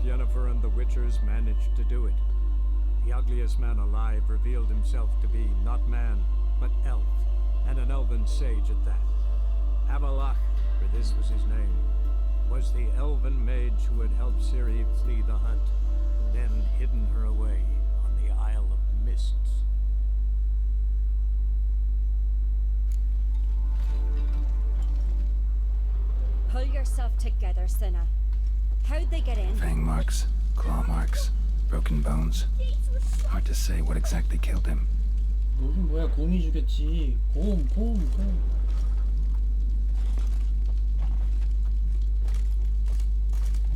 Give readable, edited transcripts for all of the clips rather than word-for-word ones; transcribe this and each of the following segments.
Yennefer and the Witchers managed to do it. The ugliest man alive revealed himself to be not man, but elf, and an elven sage at that. Avalach, for this was his name, was the elven mage who had helped Ciri flee the hunt, then hidden her away on the Isle of Mists. Pull yourself together, Cinna. How'd they get in? Fang marks, claw marks, broken bones. Hard to say what exactly killed him. 놈은 뭐야, 곰이 죽였지. 곰.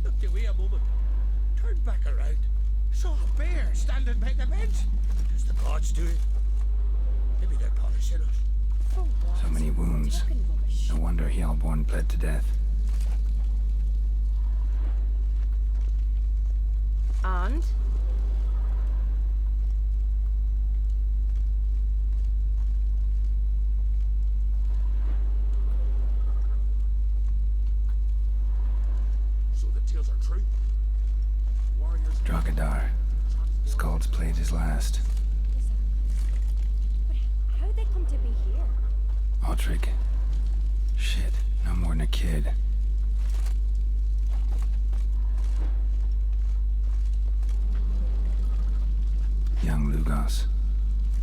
Looked away a moment, turned back around, saw a bear standing by the bench. As the gods do it. Maybe they're punishing us. For what? So many wounds. Talking rubbish. No wonder Hellborn bled to death. And? So the tales are true. Warriors. Dragadar. Skald's played his last. But how'd they come to be here? Aldrich. Shit, no more than a kid. Young Lugos.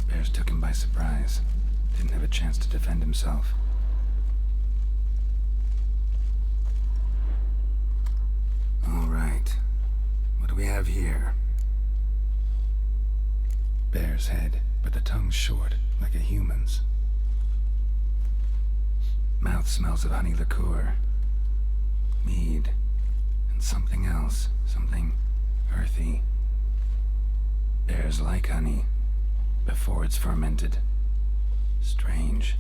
Bears took him by surprise. Didn't have a chance to defend himself. All right. What do we have here? Bear's head, but the tongue's short, like a human's. Mouth smells of honey liqueur. Mead. And something else. Something earthy. Bears like honey, before it's fermented. Strange.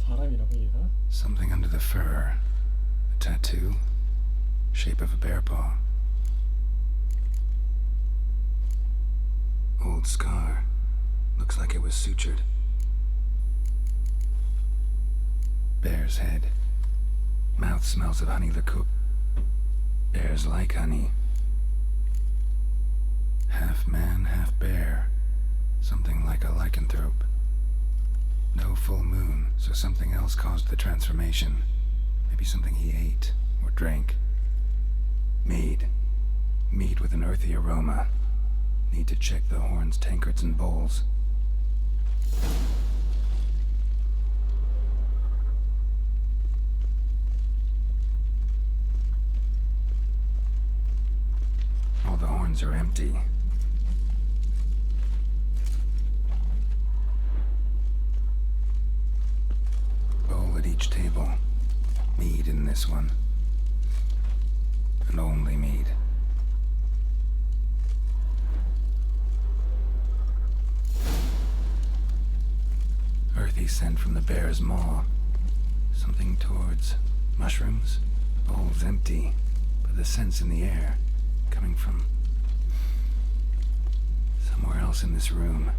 사람이라고 얘가? Something under the fur. A tattoo. Shape of a bear paw. Old scar. Looks like it was sutured. Bear's head. Mouth smells of honey liqueur. Bears like honey. Half man, half bear. Something like a lycanthrope. No full moon, so something else caused the transformation. Maybe something he ate or drank. Mead. Mead with an earthy aroma. Need to check the horns, tankards, and bowls. All the horns are empty. Bowl at each table. Mead in this one. And only mead. Earthy scent from the bear's maw. Something towards mushrooms. Bowl's empty, but the scent's in the air. Coming from somewhere else in this room.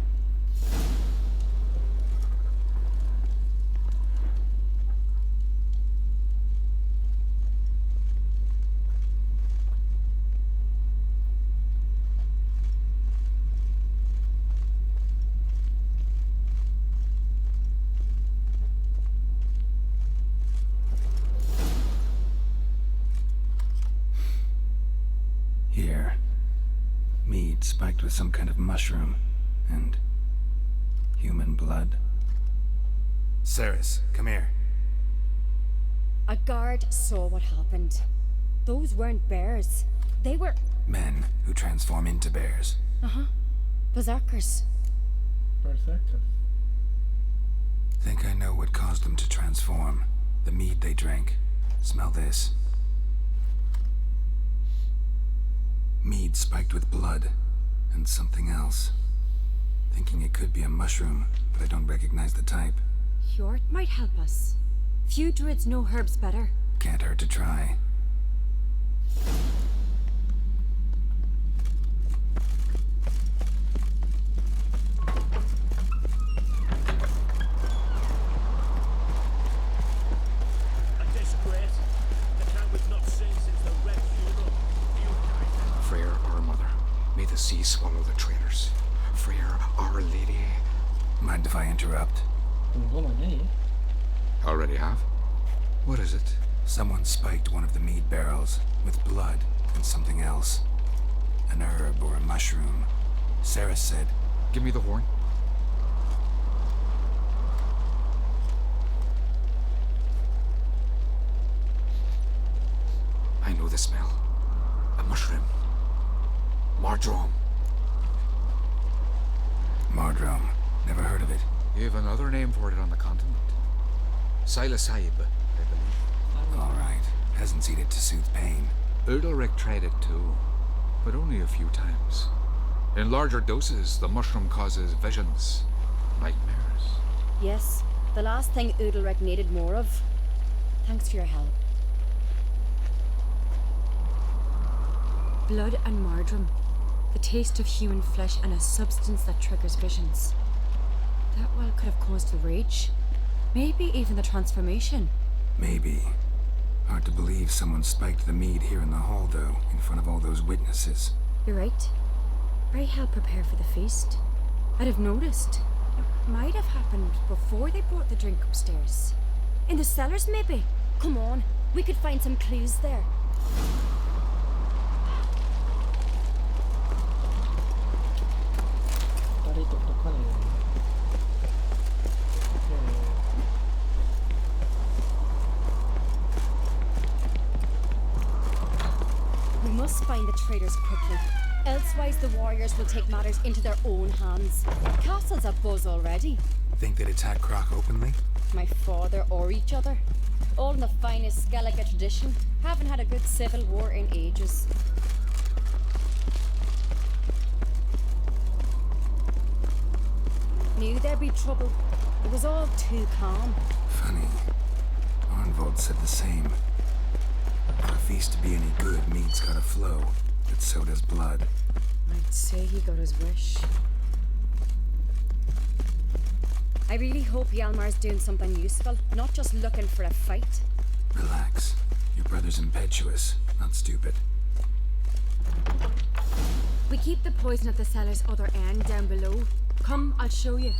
Here. Mead spiked with some kind of mushroom. And human blood. Ceres, come here. A guard saw what happened. Those weren't bears. They were... Men who transform into bears. berserkers. Berserkers. Think I know what caused them to transform. The mead they drank. Smell this. Mead spiked with blood. And something else. Thinking it could be a mushroom, but I don't recognize the type. Hjort might help us. Few druids know herbs better. Can't hurt to try. A disgrace. The town we've not seen since the Red Funeral. the sea swallow the traitors. Freer, Our Lady. Mind if I interrupt? 궁금하냐 얘? Already have. What is it? Someone spiked one of the mead barrels with blood and something else. An herb or a mushroom. Sarah said, "Give me the horn." I know the smell. A mushroom. Mardrome. Mardrome. Never heard of it. You have another name for it on the continent. Psilocybe, I believe. All right. Peasants eat it to soothe pain. Udalric tried it too, but only a few times. In larger doses, the mushroom causes visions, nightmares. Yes, the last thing Udalric needed more of. Thanks for your help. Blood and mardrum. The taste of human flesh and a substance that triggers visions. That well could have caused the rage. Maybe even the transformation. Maybe. Hard to believe someone spiked the mead here in the hall, though, in front of all those witnesses. You're right. I helped prepare for the feast. I'd have noticed. It might have happened before they brought the drink upstairs. In the cellars, maybe. Come on, we could find some clues there. 딸이 똑똑하네. We must find the traitors quickly. Elsewise, the warriors will take matters into their own hands. Castle's abuzz already. Think they'd attack Croc openly? My father or each other. All in the finest Skellige tradition. Haven't had a good civil war in ages. Knew there'd be trouble. It was all too calm. Funny. Arnvold said the same. For a feast to be any good, mead's gotta flow, but so does blood. I'd say he got his wish. I really hope Hjalmar's doing something useful, not just looking for a fight. Relax. Your brother's impetuous, not stupid. We keep the poison at the cellar's other end down below. Come, I'll show you.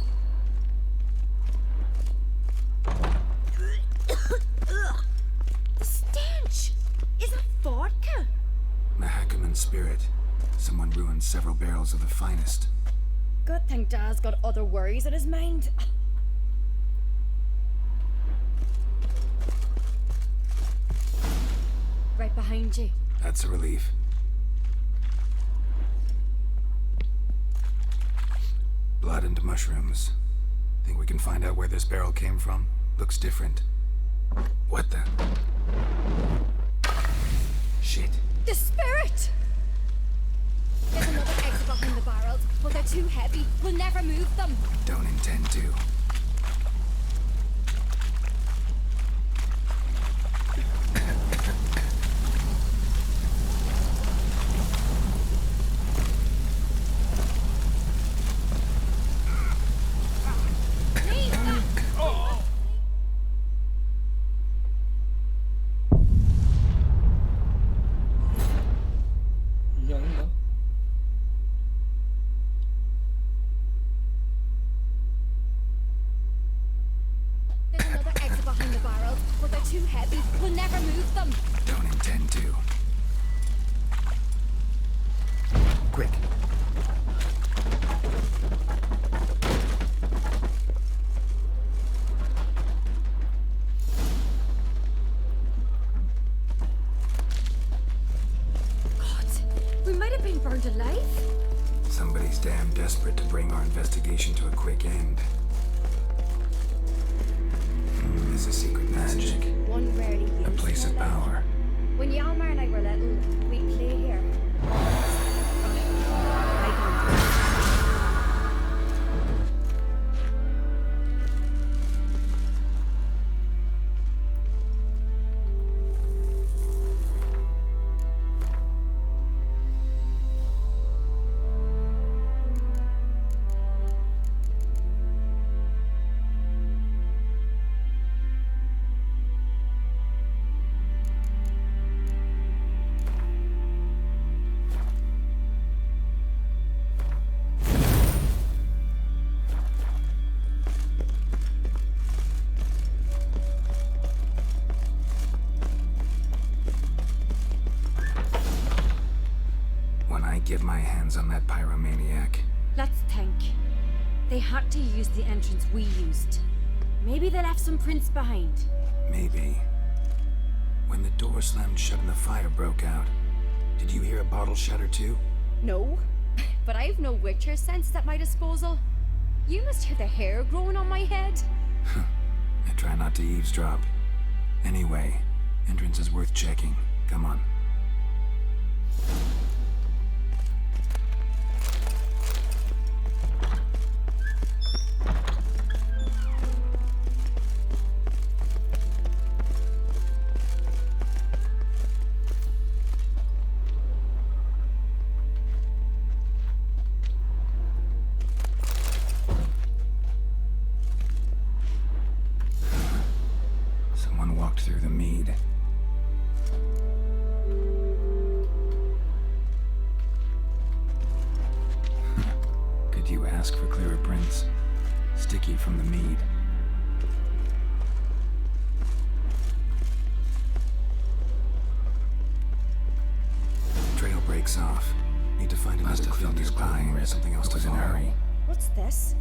The stench! Is that vodka? Mahakaman spirit. Someone ruined several barrels of the finest. Good thing Dad's got other worries in his mind. Right behind you. That's a relief. Blood and mushrooms. Think we can find out where this barrel came from? Looks different. What the? Shit. The spirit! There's another exit behind the barrels, but they're too heavy. We'll never move them. Don't intend to. 이게 아닌가? There's another exit behind the barrels, but they're too heavy. We'll never move them. Don't intend to. Quick. God, we might have been burned alive. Somebody's damn desperate to bring our investigation to a quick end. This is secret magic. One rarely used. A place of power. When Hjalmar and I were little, we'd play here. I can't. I get my hands on that pyromaniac. Let's think. They had to use the entrance we used. Maybe they left some prints behind. Maybe. When the door slammed shut and the fire broke out, did you hear a bottle shatter too? No, but I've no Witcher senses at my disposal. You must hear the hair growing on my head. I try not to eavesdrop. Anyway, entrance is worth checking. Come on. Someone walked through the mead. Could you ask for clearer prints? Sticky from the mead. Trail breaks off. Need to find another clue nearby or something else to follow. In a hurry. What's this?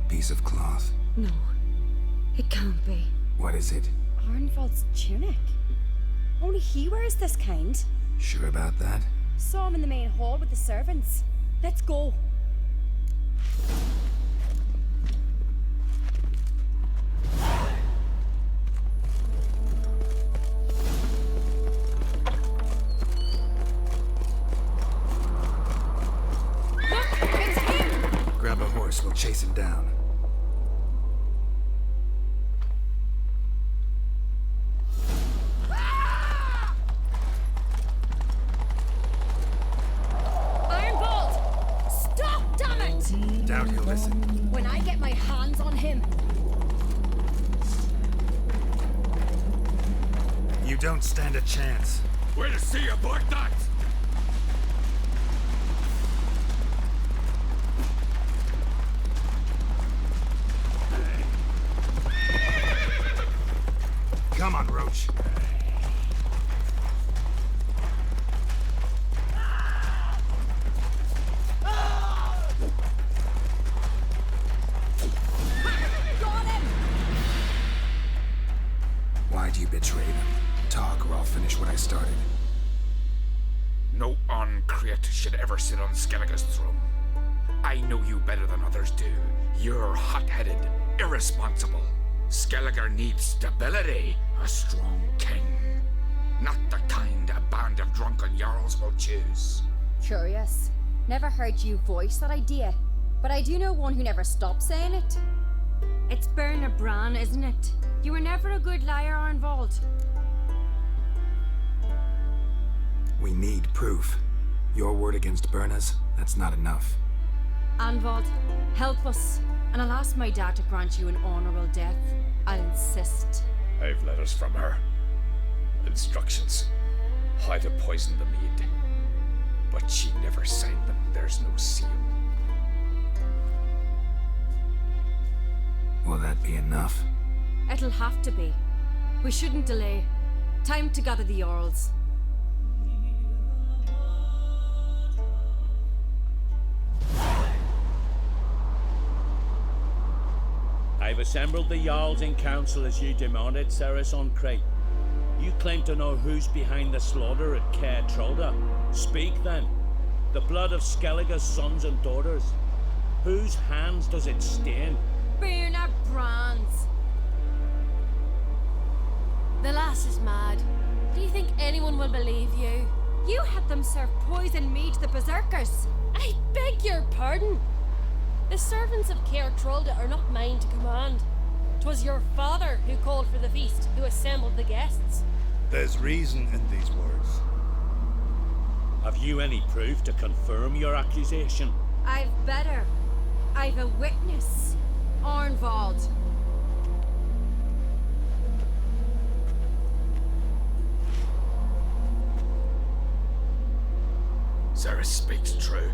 Piece of cloth. No, it can't be. What is it? Arnvald's tunic. Only he wears this kind. Sure about that? Saw him in the main hall with the servants. Let's go. Look, it's him! Grab a horse, we'll chase him down. Arnvald! Stop, damn it! Doubt he'll listen. When I get my hands on him, You don't stand a chance. We'll see about that! Come on, Roach. got him! Why'd you betray them? Talk, or I'll finish what I started. No Uncreate should ever sit on Skellige's throne. I know you better than others do. You're hot-headed, irresponsible. Skellige needs stability, a strong king. Not the kind a band of drunken jarls will choose. Curious. Never heard you voice that idea, but I do know one who never stops saying it. It's Bernard Bran, isn't it? You were never a good liar, Arnvald. We need proof. Your word against Berna's, that's not enough. Arnvald, help us, and I'll ask my dad to grant you an honorable death. I'll insist. I've letters from her. Instructions. How to poison the mead. But she never signed them. There's no seal. Will that be enough? It'll have to be. We shouldn't delay. Time to gather the Jarls. I've assembled the Jarls in council as you demanded, Ceres on Crate. You claim to know who's behind the slaughter at Caer Trolda. Speak then. The blood of Skellige's sons and daughters. Whose hands does it stain? Bernard Bran's. The lass is mad. Do you think anyone will believe you? You had them serve poison mead to the berserkers. I beg your pardon. The servants of Caer Trolda are not mine to command. 'Twas your father who called for the feast, who assembled the guests. There's reason in these words. Have you any proof to confirm your accusation? I've better. I've a witness. Arnvald. Ceres speaks true.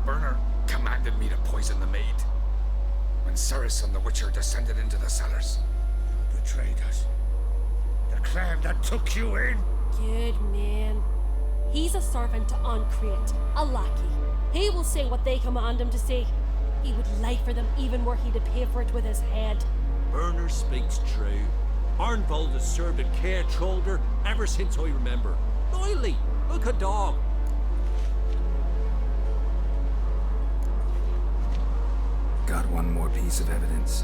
Bernard commanded me to poison the maid. When Ceres and the Witcher descended into the cellars. Betrayed us. The clan that took you in. Good man. He's He's a servant to Ancrete, a lackey. He will say what they command him to say. He would lie for them even were he to pay for it with his head. Werner speaks true. Arnvold has served at Care Troulder ever since I remember. Loyally, like a dog. Got one more piece of evidence.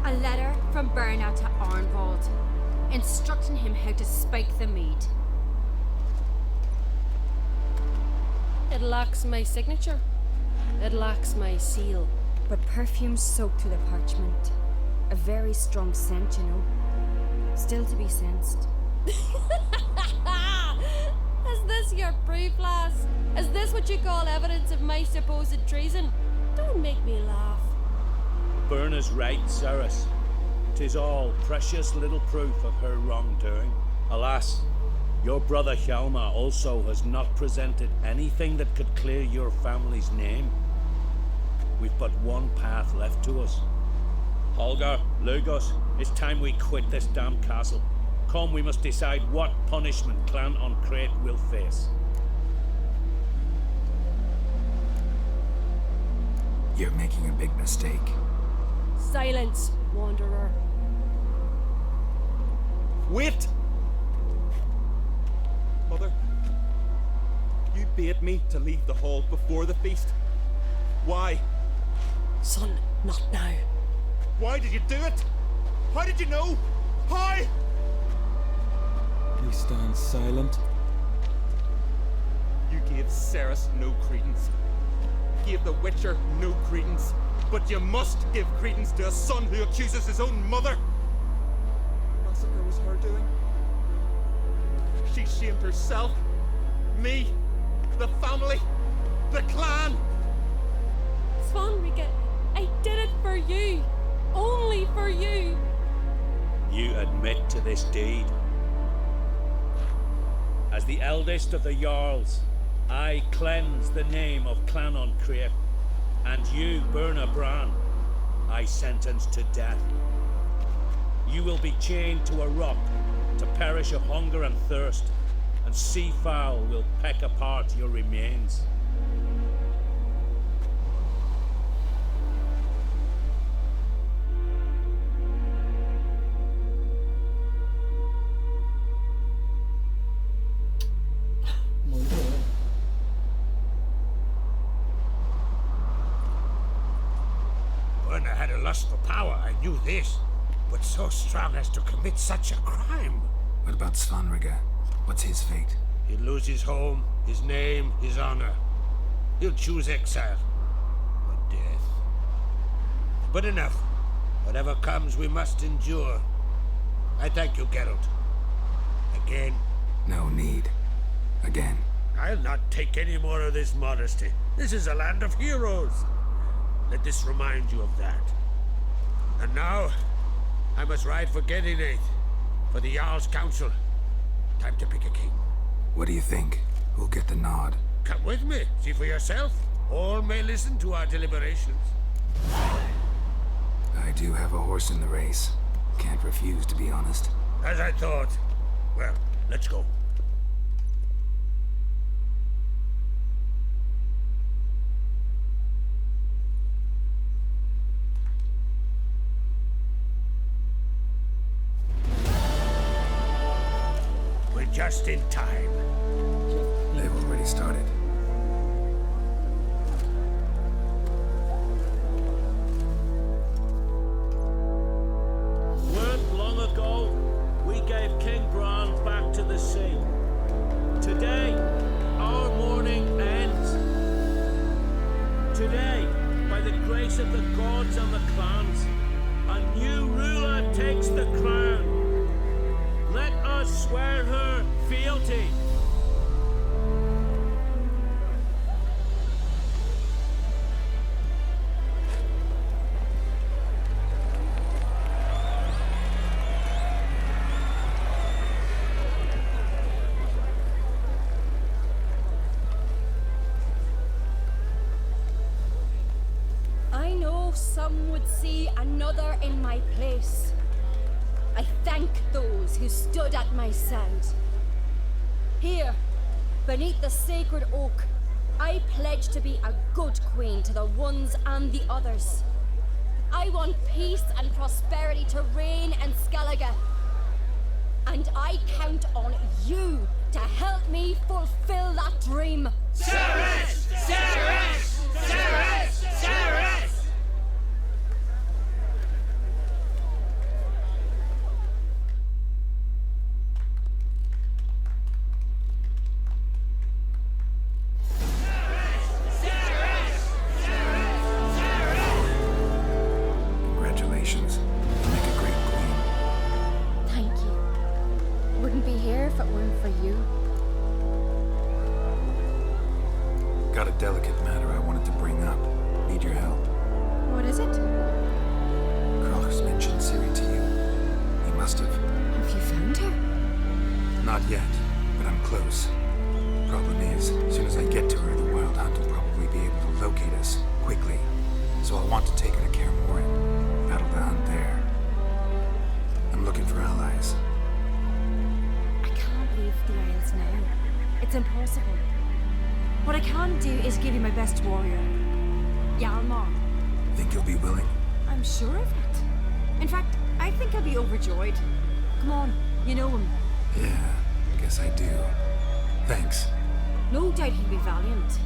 A letter from Berna to Arnvold, instructing him how to spike the mead. It lacks my signature. It lacks my seal. But perfume soaked through the parchment. A very strong scent, you know. Still to be sensed. Is this your proof, lass? Is this what you call evidence of my supposed treason? Don't make me laugh. Berna's right, Ceres. 'Tis all precious little proof of her wrongdoing. Alas, your brother Hjalmar also has not presented anything that could clear your family's name. We've but one path left to us. Holger, Lugos, it's time we quit this damn castle. Come, we must decide what punishment Clan Ancrete will face. You're making a big mistake. Silence, wanderer. Wait! Mother, you bade me to leave the hall before the feast. Why? Son, not now. Why did you do it? How did you know? How? He stands silent. You gave Ceres no credence. Gave the Witcher no credence. But you must give credence to a son who accuses his own mother. The massacre was her doing. She shamed herself, me, the family, the clan. Svanrika, I did it for you. Only for you. You admit to this deed. As the eldest of the Jarls, I cleanse the name of Clan Ancrete, and you, Berna Bran, I sentence to death. You will be chained to a rock to perish of hunger and thirst, and sea fowl will peck apart your remains. Muy bien. Werner had a lust for power, I knew this. But so strong as to commit such a crime. What about Svanrika? What's his fate? He'll lose his home, his name, his honor. He'll choose exile. Or death. But enough. Whatever comes, we must endure. I thank you, Geralt. Again. No need. Again. I'll not take any more of this modesty. This is a land of heroes. Let this remind you of that. And now, I must ride for Gedinate, for the Jarl's Council. Time to pick a king. What do you think? Who'll get the nod? Come with me, see for yourself. All may listen to our deliberations. I do have a horse in the race. Can't refuse, to be honest. As I thought. Well, let's go. We're just in time. They've already started. Weren't long ago, we gave King Bran back to the sea. Today, our mourning ends. Today, by the grace of the gods and the clans, a new ruler takes the crown. Let us swear her fealty. I know some would see another in my place. I thank who stood at my side. Here, beneath the sacred oak, I pledge to be a good queen to the ones and the others. I want peace and prosperity to reign in Skellige. And I count on you to help me fulfill that dream. Ceres! Ceres! Ceres! Ceres! Congratulations. You make a great queen. Thank you. Wouldn't be here if it weren't for you. Got a delicate matter I wanted to bring up. Need your help. What is it? Croc's mentioned Ciri to you. He must have. Have you found her? Not yet, but I'm close. Problem is, as soon as I get to her, the Wild Hunt will probably be able to locate us quickly. So I'll want to take her to Kaer Morhen. Battle the hunt there. I'm looking for allies. I can't leave the Isles now. It's impossible. What I can do is give you my best warrior, Hjalmar. Think you'll be willing? I'm sure of it. In fact, I think I'll be overjoyed. Come on, you know him. Yeah, guess I do. Thanks. No doubt he'll be valiant.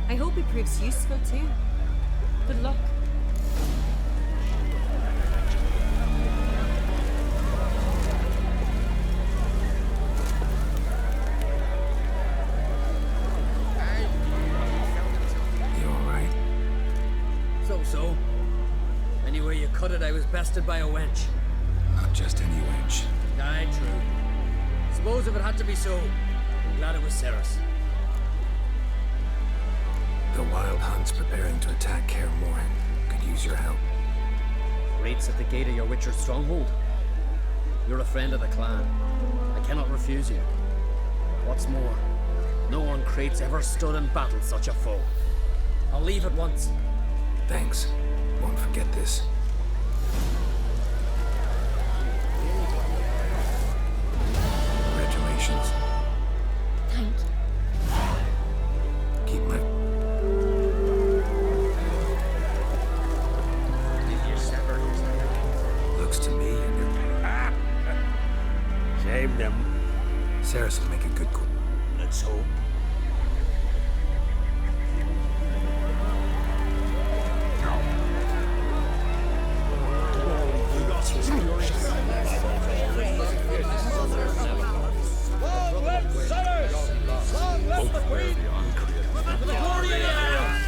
I hope he proves useful too. Good luck. You alright? So. Anyway you cut it, I was bested by a wench. Not just any wench. Aye, true. Suppose if it had to be so, I'm glad it was Ceres. The Wild Hunt's preparing to attack Kaer Morhen. Could use your help. Rates at the gate of your Witcher's stronghold. You're a friend of the clan. I cannot refuse you. What's more, no one Crate's ever stood in battle such a foe. I'll leave at once. Thanks. Won't forget this. Congratulations. Thank you. Keep my... Looks to me and your... Shame them. Ceres will make a good queen. Let's hope. Long live Ceres! Long live the Queen! To the glory of the Isles!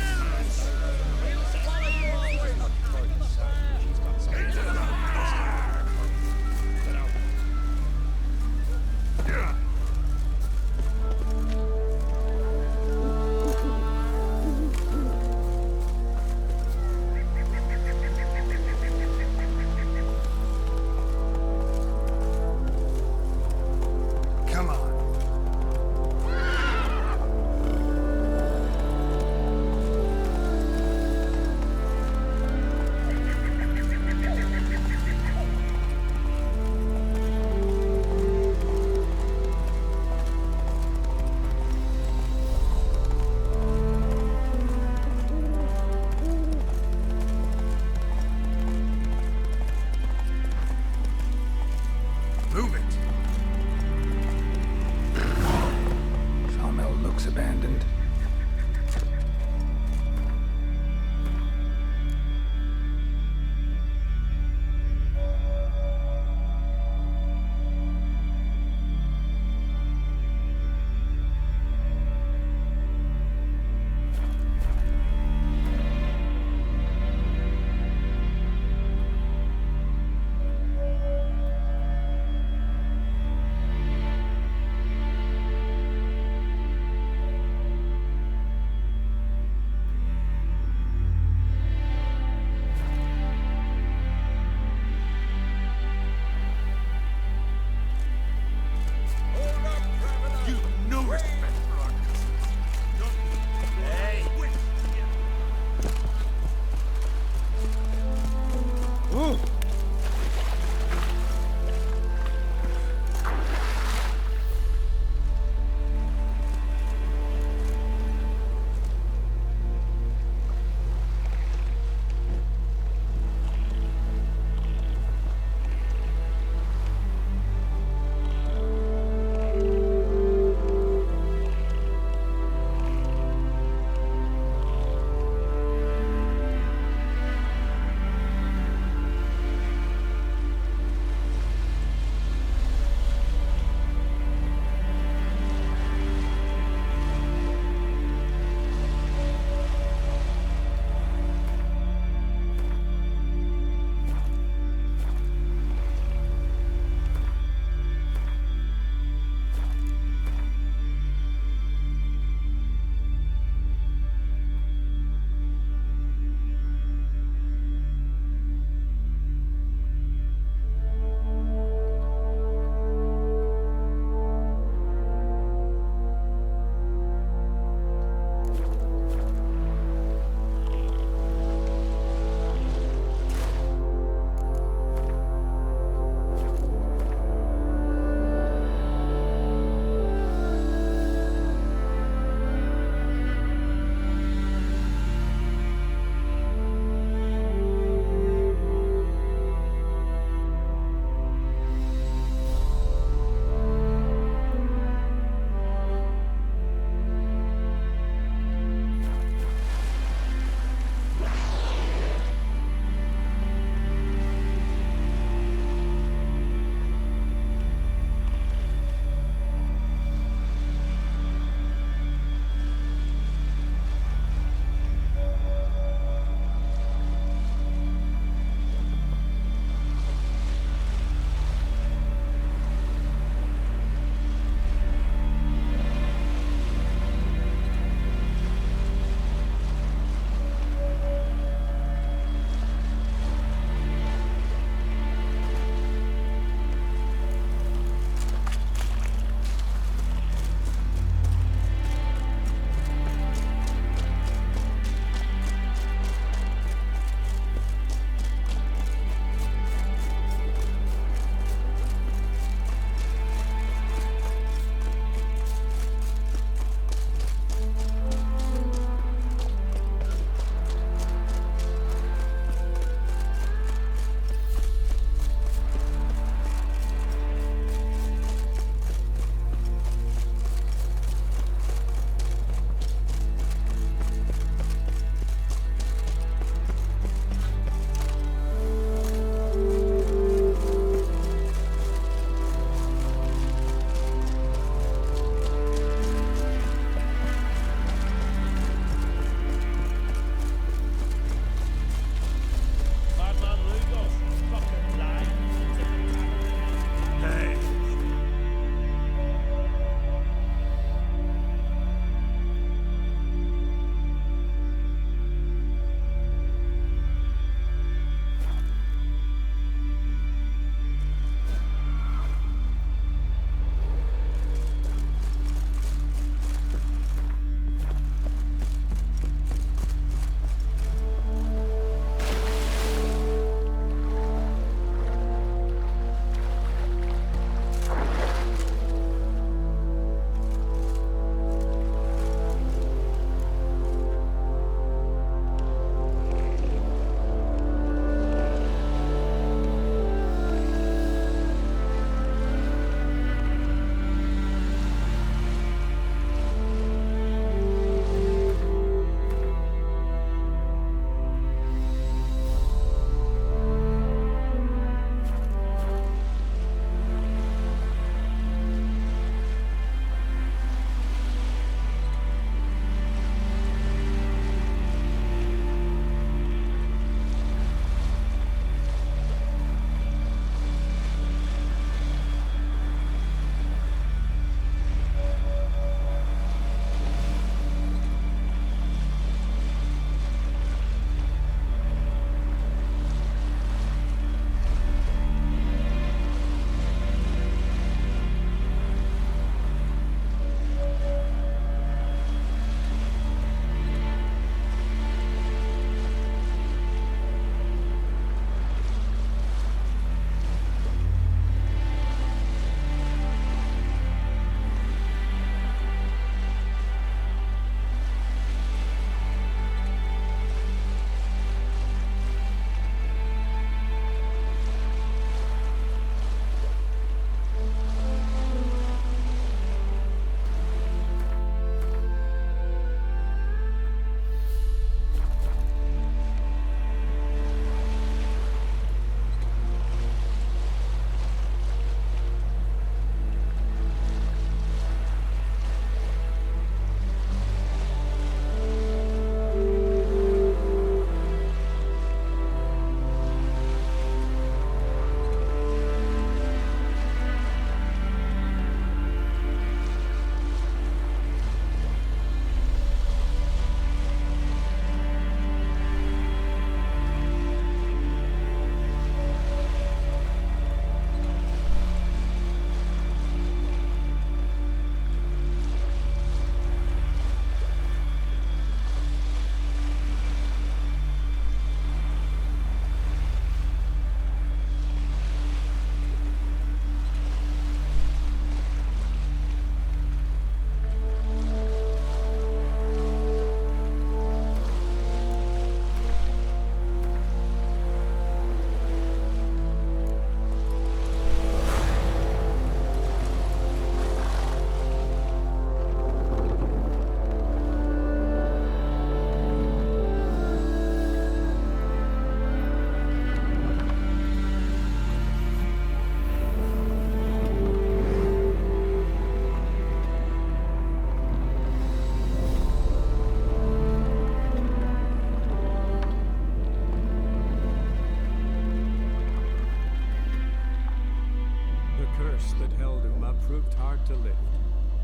curse that held Uma proved hard to lift,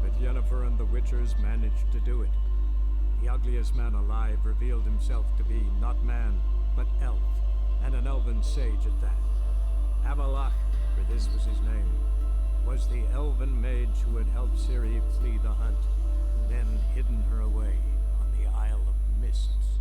but Yennefer and the Witchers managed to do it. The ugliest man alive revealed himself to be not man, but elf, and an elven sage at that. Avalach, for this was his name, was the elven mage who had helped Ciri flee the hunt, then hidden her away on the Isle of Mists.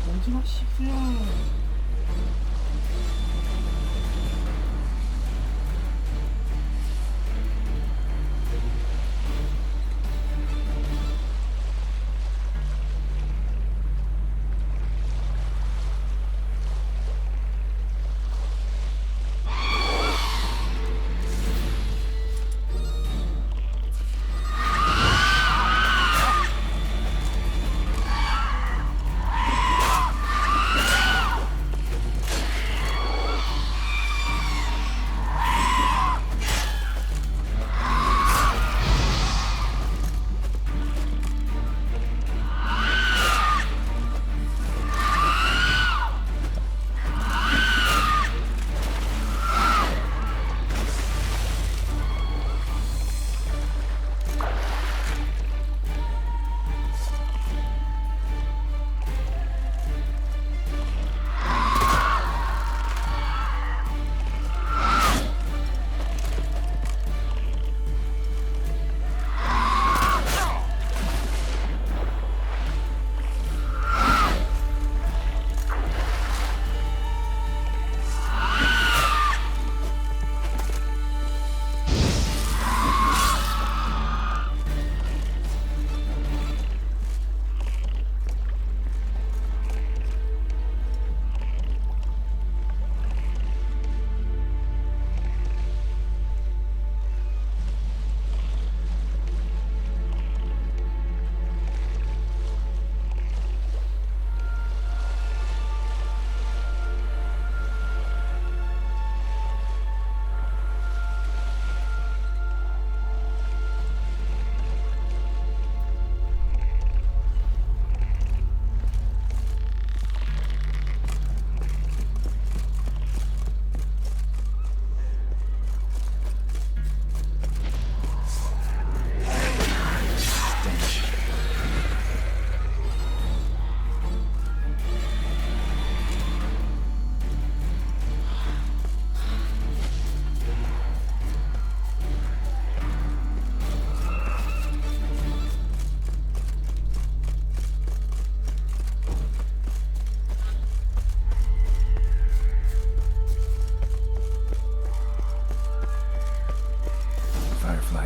마지막 시프야.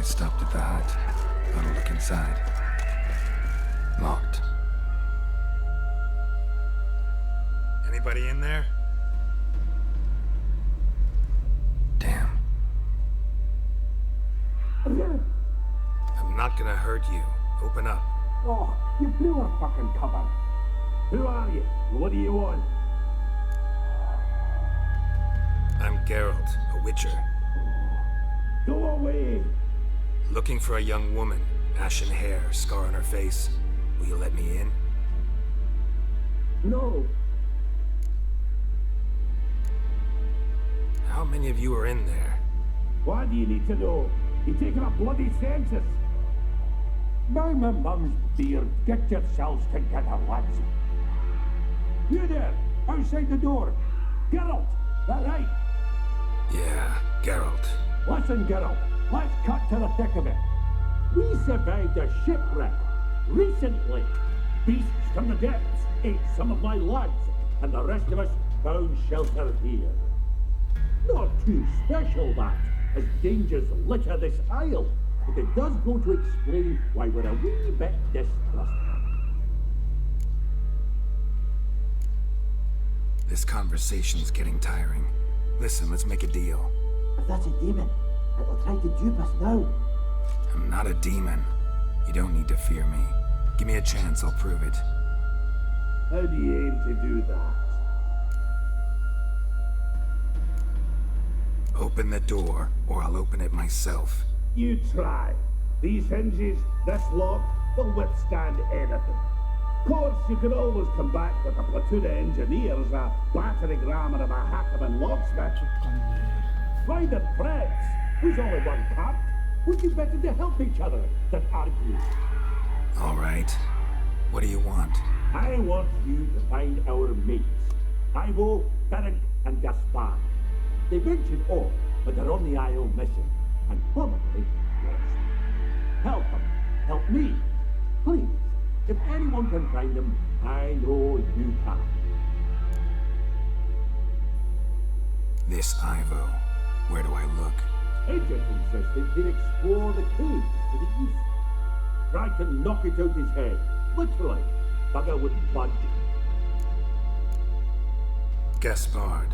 Stopped at the hut. Thought I'd look inside. Locked. Anybody in there? Damn. I'm not not gonna hurt you. Open up. Oh, you blew our fucking cover. Who are you? What do you want? I'm Geralt, a witcher. Go away! Looking for a young woman. Ashen hair, scar on her face. Will you let me in? No. How many of you are in there? Why do you need to know? You taking a bloody census. By my mum's beard, get yourselves together, lads. You there, outside the door. Geralt, that right? Yeah, Geralt. Listen, Geralt, let's cut to the thick of it. We survived a shipwreck recently. Beasts from the depths ate some of my lads, and the rest of us found shelter here. Not too special, that, as dangers litter this isle, but it does go to explain why we're a wee bit distrustful. This conversation's getting tiring. Listen, let's make a deal. If that's a demon, it'll try to dupe us now. I'm not a demon. You don't need to fear me. Give me a chance, I'll prove it. How do you aim to do that? Open the door, or I'll open it myself. You try. These hinges, this lock, they'll withstand anything. Of course, you can always come back with a platoon of engineers, a battering ram, and a hackman locksmith. Riding threats. Who's only one cat? Would you better to help each other than argue? All right. What do you want? I want you to find our mates. Ivo, Beric, and Gaspard. They ventured off, but they're on the Isle mission, and probably lost. Help them. Help me. Please. If anyone can find them, I know you can. This Ivo. Where do I look? Agent insisted he'd explore the caves to the east. Tried to knock it out his head. Literally. Bugger wouldn't budge. Gaspard.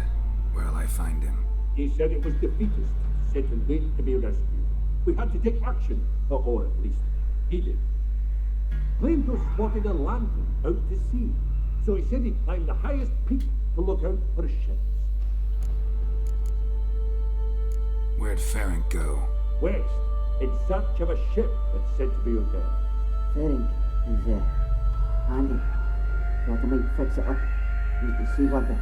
Where'll I find him? He said it was defeatist, sent and waiting to be rescued. We had to take action, or at least he did. Claimed to have spotted a lantern out to sea, so he said he'd climb the highest peak to look out for ships. Where'd Ferenc go? West, in search of a ship that's said to be out there. Ferenc is handy. Thought I might fix it up. Use the sea weapon.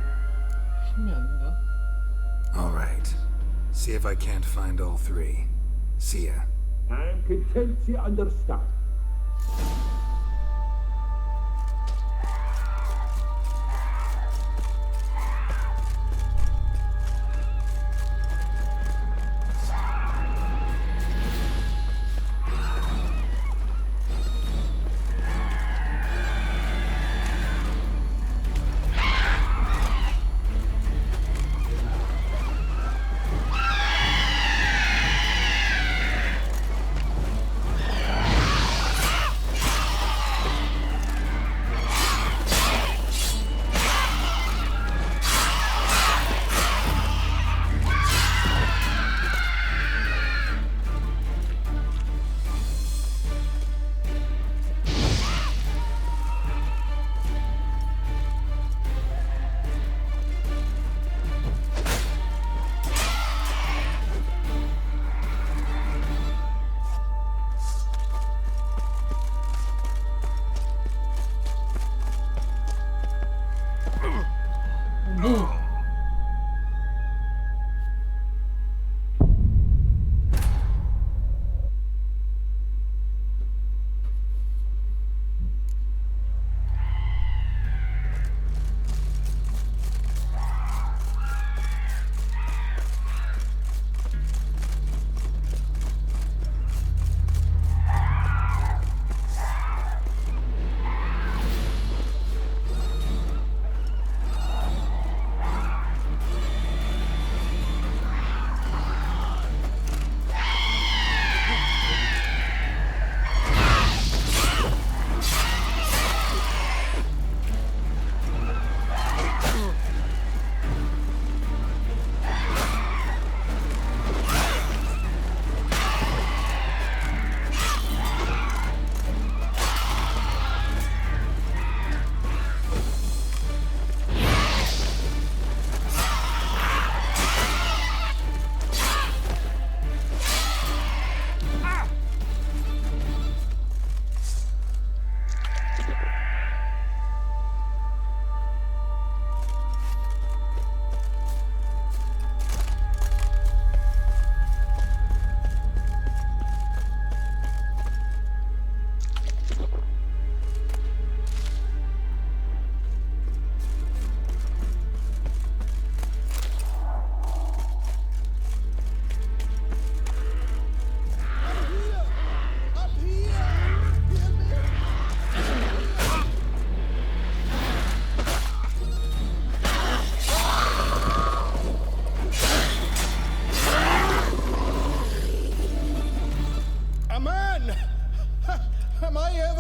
All right. See if I can't find all three. See ya. I'm content you understand.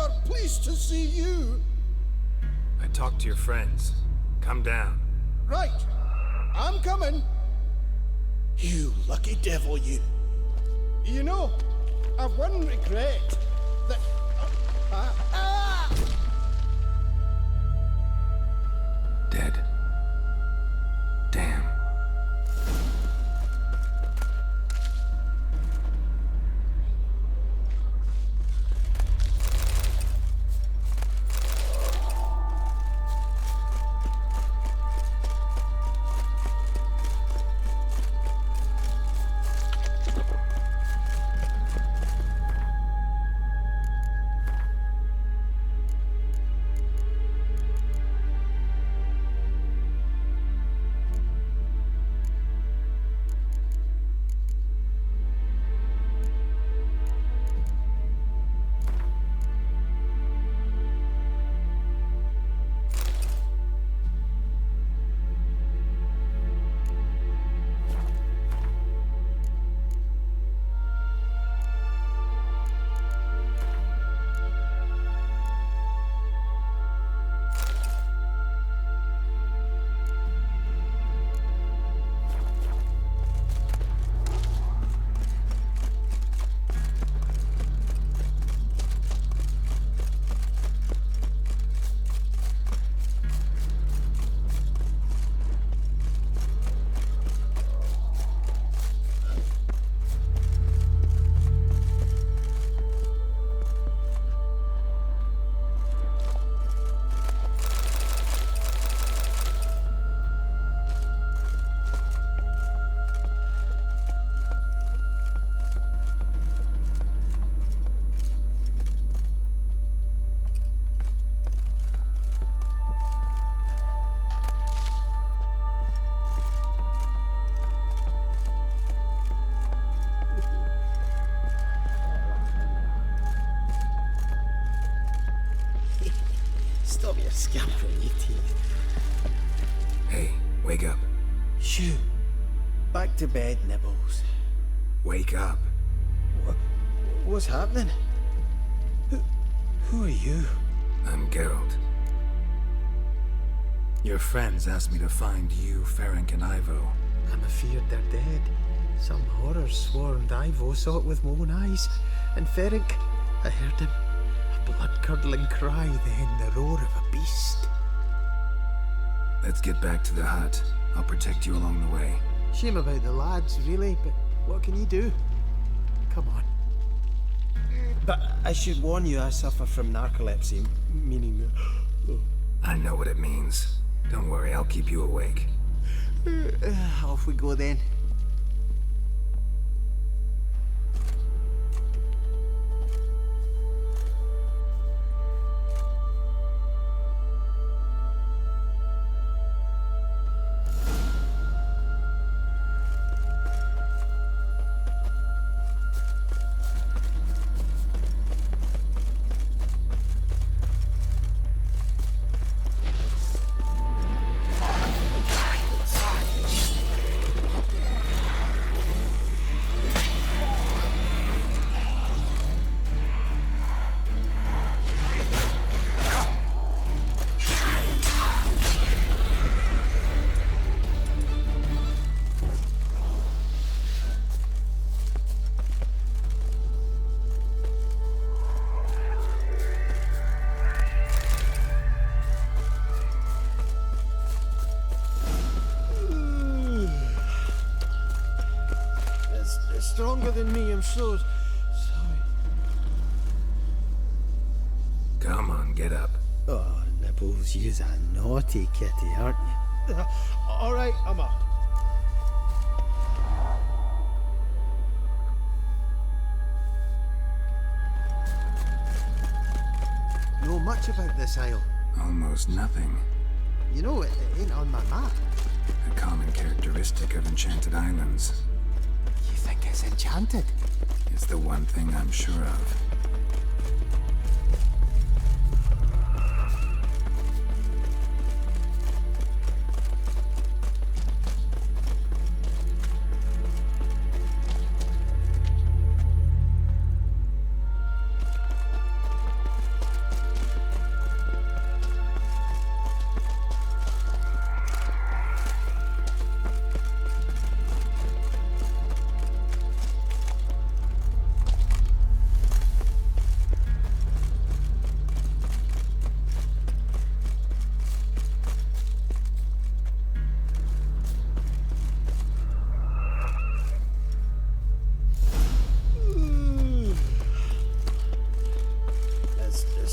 are pleased to see you. I talked to your friends. Come down. Right. I'm coming. You lucky devil, you. You know, I've one regret. That... Dead. Damn. Stop your scampering, you teeth. Hey, wake up. Shoo. Back to bed, Nibbles. Wake up. What's happening? Who are you? I'm Geralt. Your friends asked me to find you, Ferenc, and Ivo. I'm afeard they're dead. Some horror swarmed Ivo, saw it with my own eyes. And Ferenc, I heard him. A blood-curdling cry, then the roar of a beast. Let's get back to the hut. I'll protect you along the way. Shame about the lads, really, but what can you do? Come on. But I should warn you, I suffer from narcolepsy, meaning... I know what it means. Don't worry, I'll keep you awake. Off we go then. Stronger than me, I'm so sorry. Come on, get up. Oh, Nibbles, you's a naughty kitty, aren't you? All right, I'm up. Know much about this isle? Almost nothing. You know, it ain't on my map. A common characteristic of enchanted islands. You think it's enchanted? It's the one thing I'm sure of.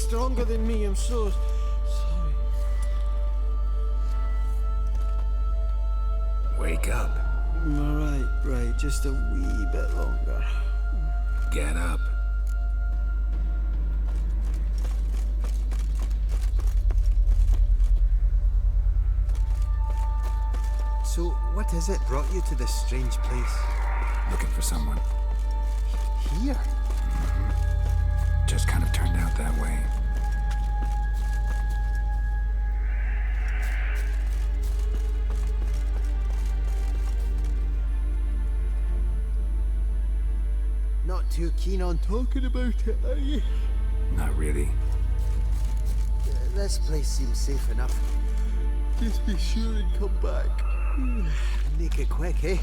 stronger than me. I'm so sorry. Wake up. Right. Just a wee bit longer. Get up. So, what is it brought you to this strange place? Looking for someone. Here? Just kind of turned out that way. Not too keen on talking about it, are you? Not really. This place seems safe enough. Just be sure and come back. Make it quick, eh?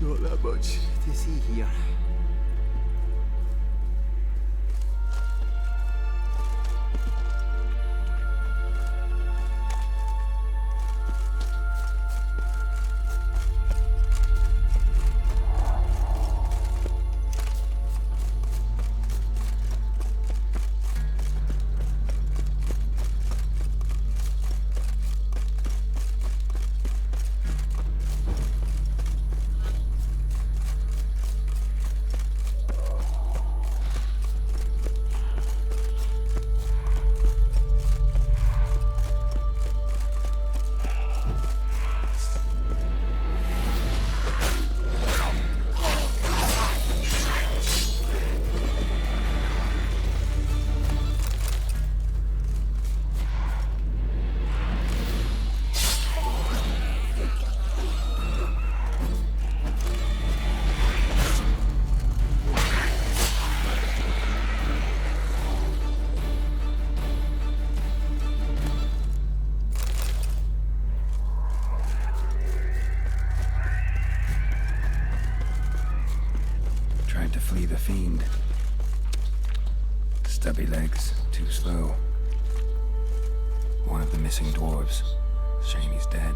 Not that much to see here. Tried to flee the fiend. Stubby legs, too slow. One of the missing dwarves. Shame he's dead.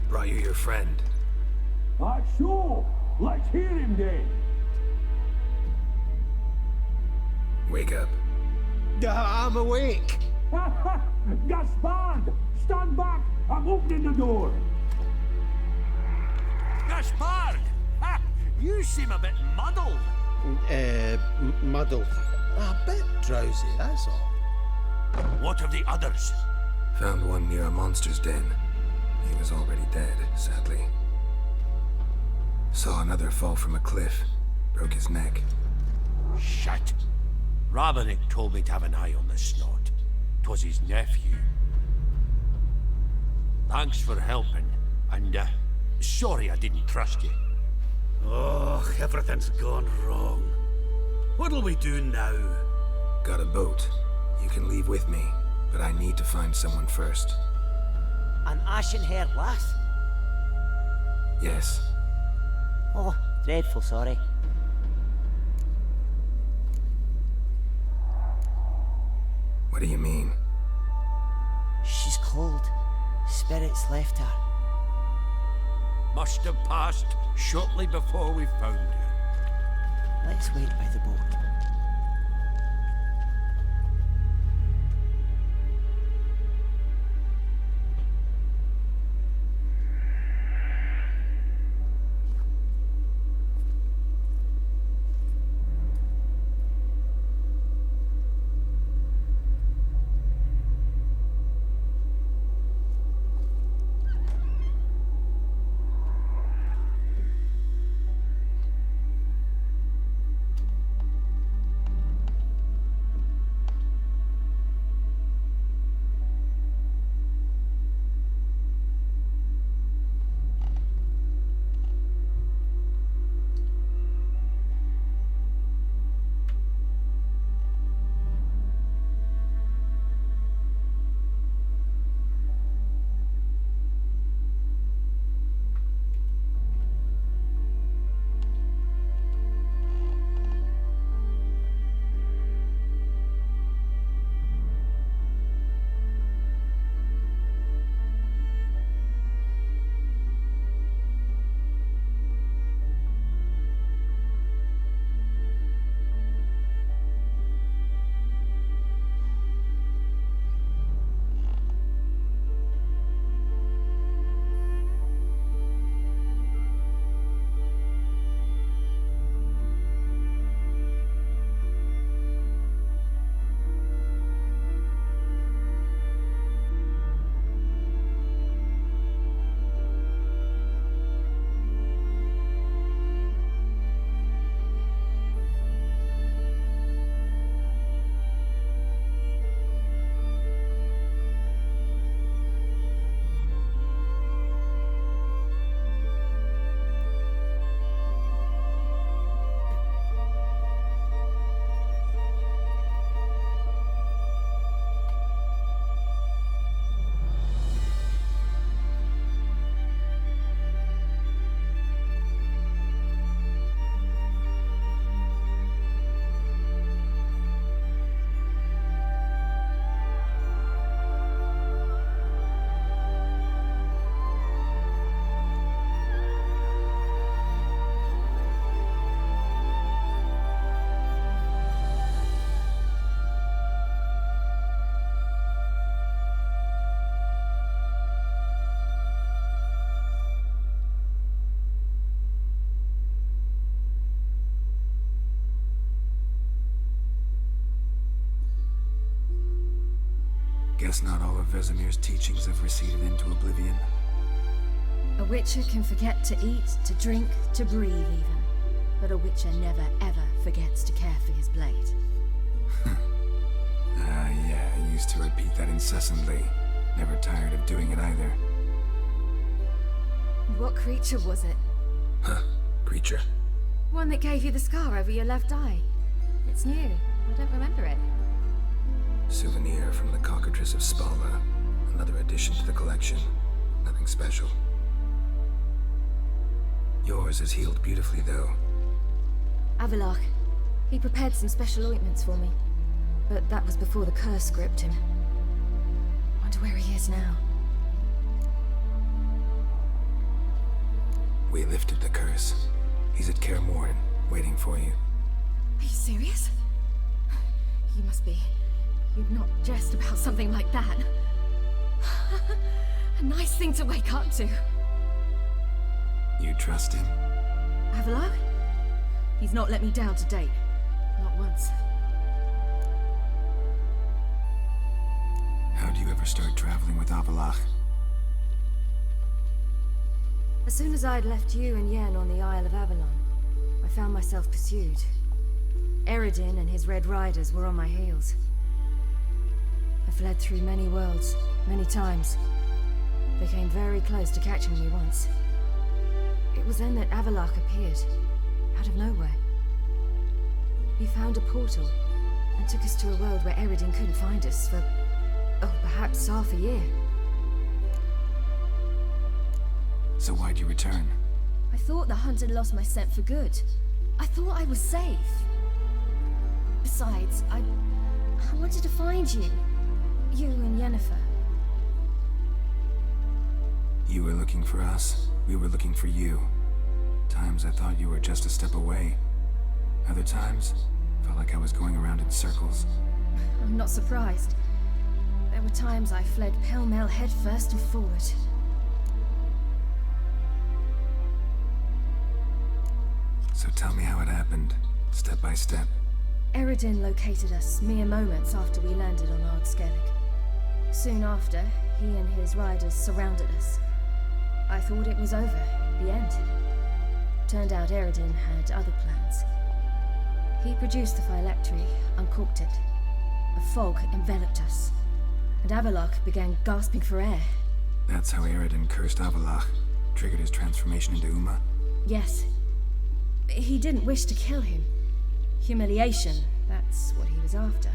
Brought you your friend. Sure. Let's hear him then. Wake up. I'm awake. Gaspard! Stand back! I'm opening the door. Gaspard! Ha! You seem a bit muddled. Muddled. A bit drowsy, that's all. What of the others? Found one near a monster's den. He was already dead, sadly. Saw another fall from a cliff. Broke his neck. Shit. Rabenik told me to have an eye on the snot. 'Twas his nephew. Thanks for helping, and sorry I didn't trust you. Oh, everything's gone wrong. What'll we do now? Got a boat. You can leave with me, but I need to find someone first. An ashen-haired lass? Yes. Oh, dreadful sorry. What do you mean? She's cold. Spirits left her. Must have passed shortly before we found her. Let's wait by the boat. Guess not all of Vesemir's teachings have receded into oblivion. A witcher can forget to eat, to drink, to breathe even. But a witcher never ever forgets to care for his blade. Yeah, I used to repeat that incessantly. Never tired of doing it either. What creature was it? Huh, creature? One that gave you the scar over your left eye. It's new. I don't remember it. Souvenir from the cockatrice of Spalva. Another addition to the collection. Nothing special. Yours is healed beautifully, though. Avalok. He prepared some special ointments for me. But that was before the curse gripped him. Wonder where he is now. We lifted the curse. He's at Kaer Morhen, waiting for you. Are you serious? You must be. You'd not jest about something like that. A nice thing to wake up to. You trust him? Avalok? He's not let me down to date. Not once. How do you ever start traveling with Avalok? As soon as I'd left you and Yen on the Isle of Avalon, I found myself pursued. Eredin and his Red Riders were on my heels. I fled through many worlds, many times. They came very close to catching me once. It was then that Avalok appeared, out of nowhere. He found a portal, and took us to a world where Eredin couldn't find us for, perhaps half a year. So why'd you return? I thought the hunt had lost my scent for good. I thought I was safe. Besides, I wanted to find you. You and Yennefer. You were looking for us, we were looking for you. Times I thought you were just a step away. Other times, felt like I was going around in circles. I'm not surprised. There were times I fled pell-mell headfirst and forward. So tell me how it happened, step by step. Eredin located us mere moments after we landed on Ard Skellig. Soon after, he and his riders surrounded us. I thought it was over, the end. Turned out Eredin had other plans. He produced the phylactery, uncorked it. A fog enveloped us, and Avalok began gasping for air. That's how Eredin cursed Avalok, triggered his transformation into Uma? Yes. He didn't wish to kill him. Humiliation, that's what he was after.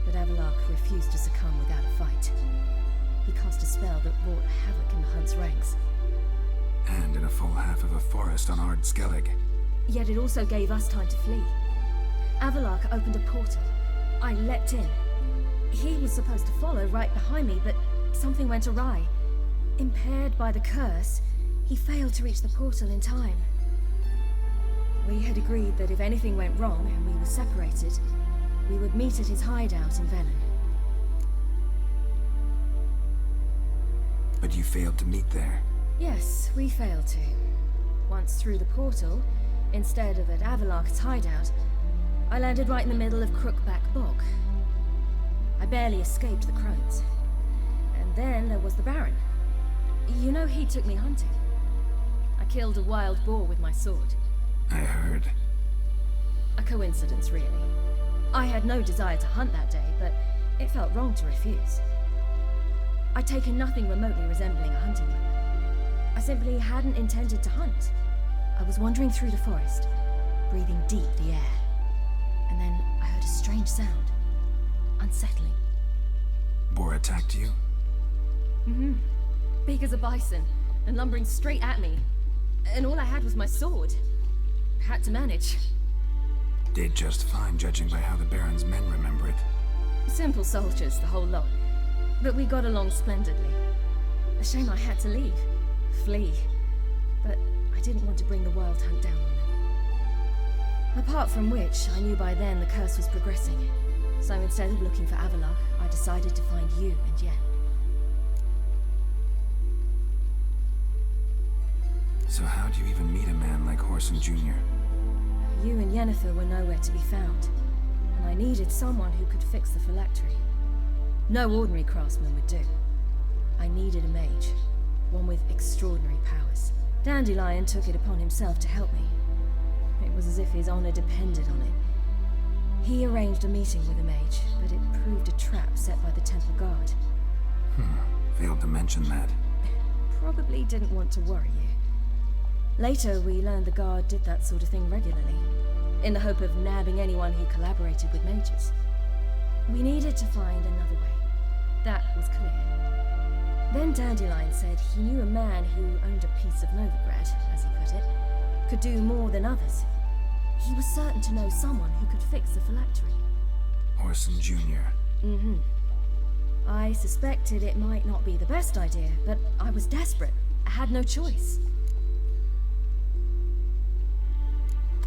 But Avalok refused to succumb without a fight. He cast a spell that wrought havoc in the hunt's ranks. And in a full half of a forest on Ard Skellig. Yet it also gave us time to flee. Avalok opened a portal. I leapt in. He was supposed to follow right behind me, but something went awry. Impaired by the curse, he failed to reach the portal in time. We had agreed that if anything went wrong and we were separated, we would meet at his hideout in Velen. But you failed to meet there. Yes, we failed to. Once through the portal, instead of at Avalok's hideout, I landed right in the middle of Crookback Bog. I barely escaped the crones. And then there was the Baron. You know, he took me hunting. I killed a wild boar with my sword. I heard. A coincidence, really. I had no desire to hunt that day, but it felt wrong to refuse. I'd taken nothing remotely resembling a hunting weapon. I simply hadn't intended to hunt. I was wandering through the forest, breathing deep the air. And then I heard a strange sound. Unsettling. Boar attacked you? Mm-hmm. Big as a bison, and lumbering straight at me. And all I had was my sword. Had to manage. Did just fine, judging by how the Baron's men remember it. Simple soldiers, the whole lot. But we got along splendidly. A shame I had to leave. Flee. But I didn't want to bring the wild hunt down on them. Apart from which, I knew by then the curse was progressing. So instead of looking for Avalok, I decided to find you and Yen. So how do you even meet a man like Whoreson Jr.? You and Yennefer were nowhere to be found, and I needed someone who could fix the phylactery. No ordinary craftsman would do. I needed a mage, one with extraordinary powers. Dandelion took it upon himself to help me. It was as if his honor depended on it. He arranged a meeting with a mage, but it proved a trap set by the temple guard. Failed to mention that. Probably didn't want to worry you. Later, we learned the guard did that sort of thing regularly, in the hope of nabbing anyone who collaborated with mages. We needed to find another way. That was clear. Then Dandelion said he knew a man who owned a piece of Novigrad, as he put it, could do more than others. He was certain to know someone who could fix the phylactery. Orson Jr. Mm-hmm. I suspected it might not be the best idea, but I was desperate. I had no choice.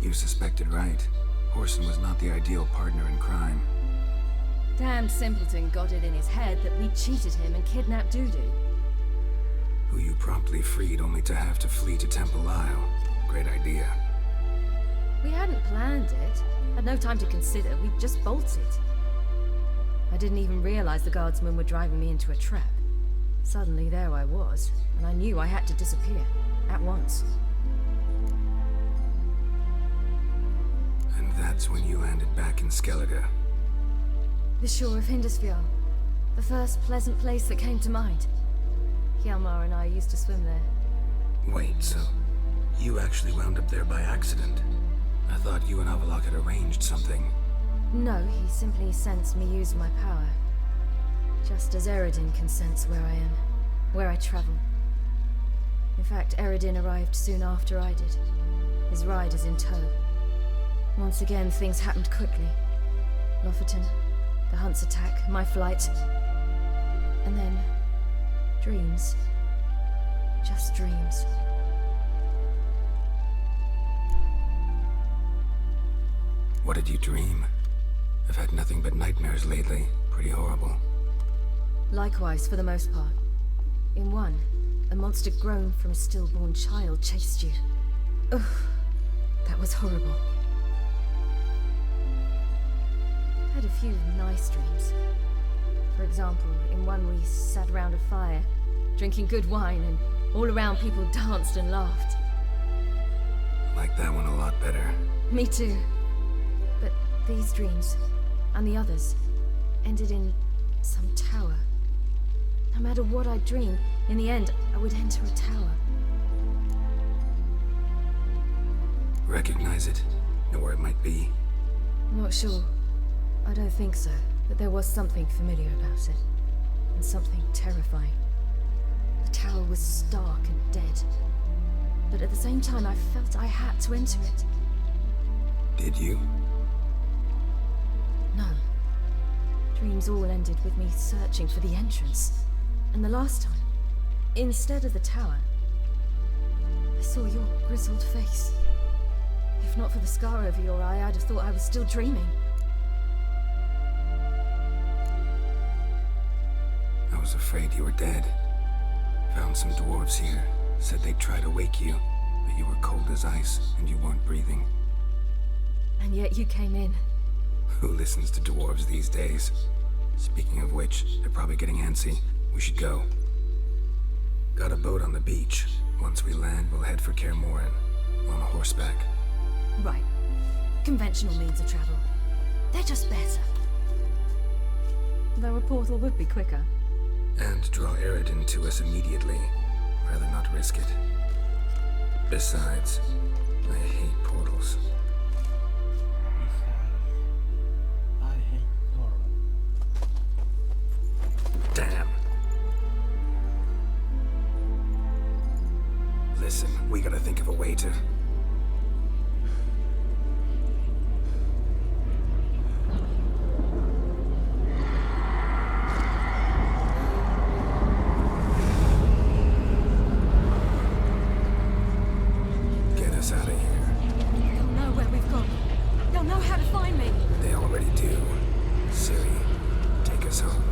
You suspected right. Orson was not the ideal partner in crime. Damned simpleton got it in his head that we cheated him and kidnapped Dudu. Who you promptly freed only to have to flee to Temple Isle. Great idea. We hadn't planned it. Had no time to consider. We just bolted. I didn't even realize the guardsmen were driving me into a trap. Suddenly there I was, and I knew I had to disappear. At once. And that's when you landed back in Skellige. The shore of Hindisfjall. The first pleasant place that came to mind. Hjalmar and I used to swim there. Wait, so you actually wound up there by accident? I thought you and Avalok had arranged something. No, he simply sensed me use my power. Just as Eredin can sense where I am, where I travel. In fact, Eredin arrived soon after I did. His riders in tow. Once again, things happened quickly. Lofoten, the Hunt's attack, my flight. And then, dreams. Just dreams. What did you dream? I've had nothing but nightmares lately. Pretty horrible. Likewise, for the most part. In one, a monster grown from a stillborn child chased you. Ugh, that was horrible. I had a few nice dreams. For example, in one we sat around a fire, drinking good wine, and all around people danced and laughed. Like that one a lot better. Me too. But these dreams, and the others, ended in some tower. No matter what I dreamed, in the end, I would enter a tower. Recognize it? Know where it might be? Not sure. I don't think so, but there was something familiar about it. And something terrifying. The tower was stark and dead. But at the same time, I felt I had to enter it. Did you? No. Dreams all ended with me searching for the entrance. And the last time, instead of the tower, I saw your grizzled face. If not for the scar over your eye, I'd have thought I was still dreaming. I was afraid you were dead. Found some dwarves here. Said they'd try to wake you, but you were cold as ice and you weren't breathing. And yet you came in. Who listens to dwarves these days? Speaking of which, they're probably getting antsy. We should go. Got a boat on the beach. Once we land, we'll head for Kaer Morhen. On horseback. Right. Conventional means of travel. They're just better. Though a portal would be quicker. And draw Eredin to us immediately. Rather not risk it. Besides, I hate portals. I hate portals. Damn. Listen, we gotta think of a way to... Get us out of here. They'll know where we've gone. They'll know how to find me. They already do. Ciri, take us home.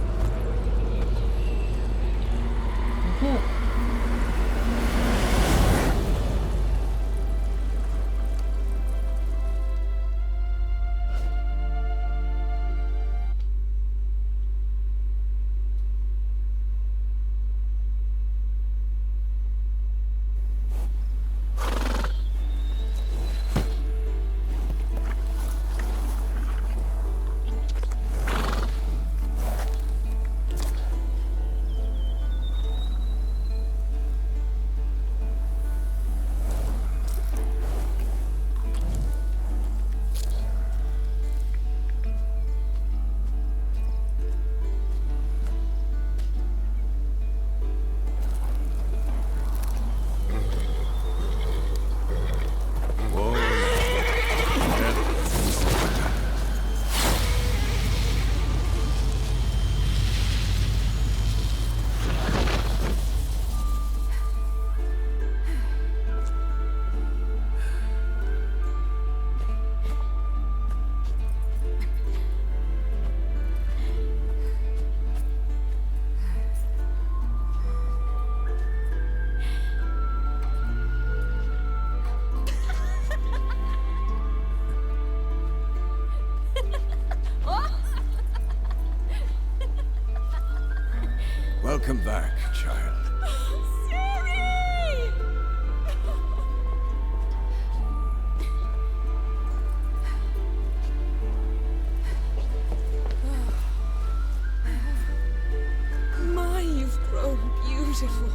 Come back, child. Siri! My, you've grown beautiful.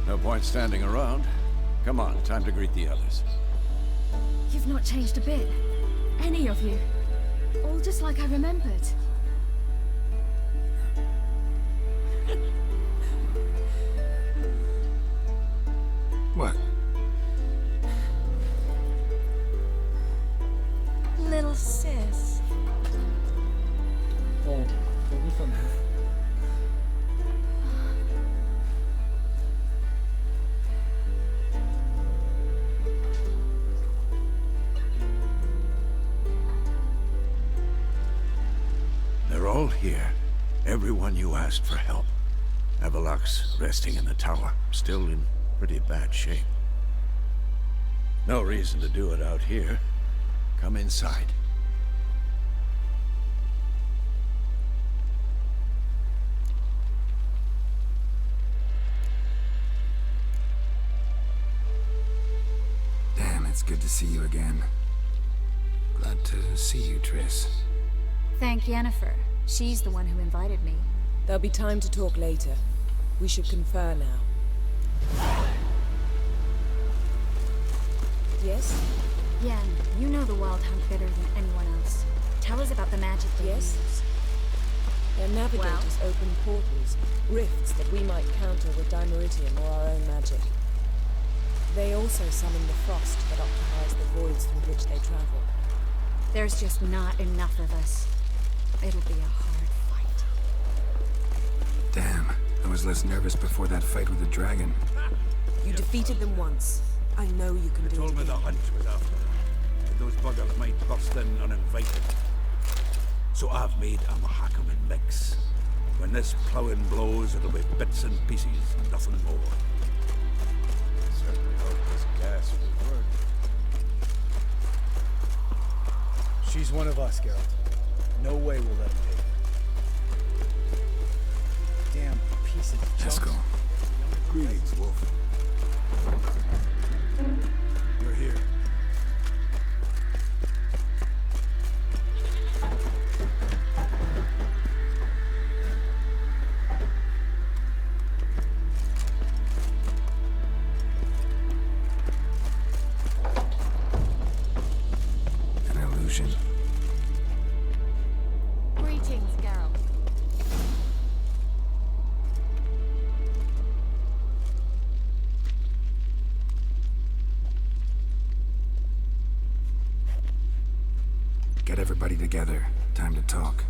No point standing around. Come on, time to greet the others. You've not changed a bit. Any of you. All just like I remembered. What? Little sis. Oh, don't be funny. They're all here. Everyone you asked for help. Avalok's resting in the tower, still in pretty bad shape. No reason to do it out here. Come inside. Damn, it's good to see you again. Glad to see you, Triss. Thank Yennefer. She's the one who invited me. There'll be time to talk later. We should confer now. Yes? Yen, you know the Wild Hunt better than anyone else. Tell us about the magic they Yes? use. Their navigators open portals, rifts that we might counter with Dimeridium or our own magic. They also summon the frost that occupies the voids through which they travel. There's just not enough of us. It'll be a hard fight. Damn, I was less nervous before that fight with the dragon. You defeated them once. I know you can do it Told me the again. hunt was after them. But those buggers might burst in uninvited. So I've made a Mahakaman mix. When this ploughing blows, it'll be bits and pieces, nothing more. Certainly hope this gas will work. She's one of us, Geralt. No way we'll let him take her. Damn piece of junk. Let's go. Greetings, Wolf. You're here. An illusion. Greetings, Geralt. Get everybody together. Time to talk.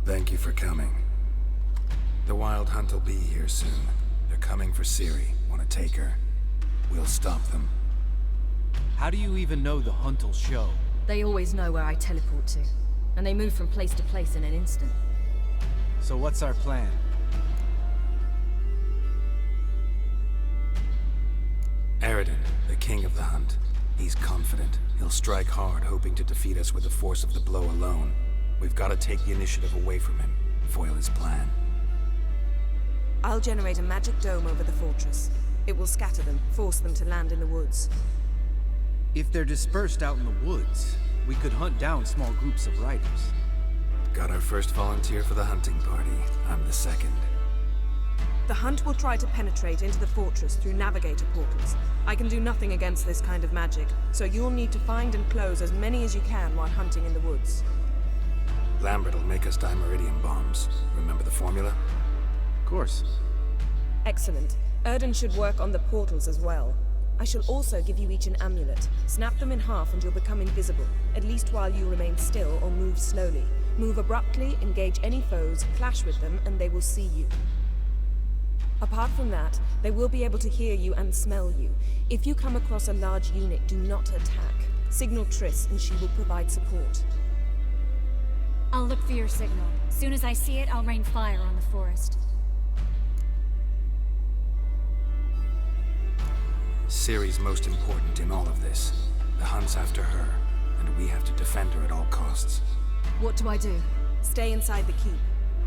Thank you for coming. The Wild Hunt will be here soon. They're coming for Ciri. Want to take her? We'll stop them. How do you even know the hunt will show? They always know where I teleport to, and they move from place to place in an instant. So what's our plan? Aradin, the king of the hunt. He's confident. He'll strike hard, hoping to defeat us with the force of the blow alone. We've got to take the initiative away from him, foil his plan. I'll generate a magic dome over the fortress. It will scatter them, force them to land in the woods. If they're dispersed out in the woods, we could hunt down small groups of riders. Got our first volunteer for the hunting party. I'm the second. The hunt will try to penetrate into the fortress through navigator portals. I can do nothing against this kind of magic, so you'll need to find and close as many as you can while hunting in the woods. Lambert will make us Dimeridium bombs. Remember the formula? Of course. Excellent. Erden should work on the portals as well. I shall also give you each an amulet. Snap them in half and you'll become invisible, at least while you remain still or move slowly. Move abruptly, engage any foes, clash with them, and they will see you. Apart from that, they will be able to hear you and smell you. If you come across a large unit, do not attack. Signal Triss and she will provide support. I'll look for your signal. Soon as I see it, I'll rain fire on the forest. Ciri's most important in all of this. The hunt's after her, and we have to defend her at all costs. What do I do? Stay inside the keep.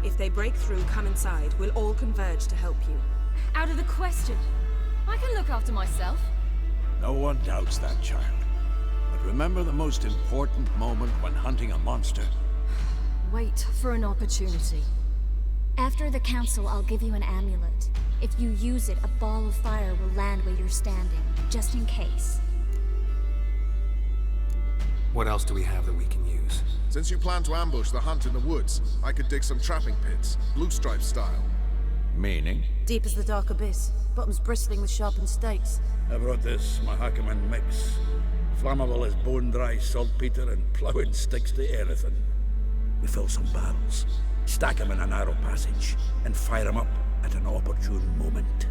If they break through, come inside. We'll all converge to help you. Out of the question. I can look after myself. No one doubts that, child. But remember the most important moment when hunting a monster? Wait for an opportunity. After the council, I'll give you an amulet. If you use it, a ball of fire will land where you're standing, just in case. What else do we have that we can use? Since you plan to ambush the hunt in the woods, I could dig some trapping pits, blue stripe style. Meaning? Deep as the dark abyss, bottoms bristling with sharpened stakes. I brought this Mahakaman mix. Flammable as bone-dry saltpeter and plowing sticks to anything. We fill some barrels, stack them in a narrow passage, and fire them up at an opportune moment.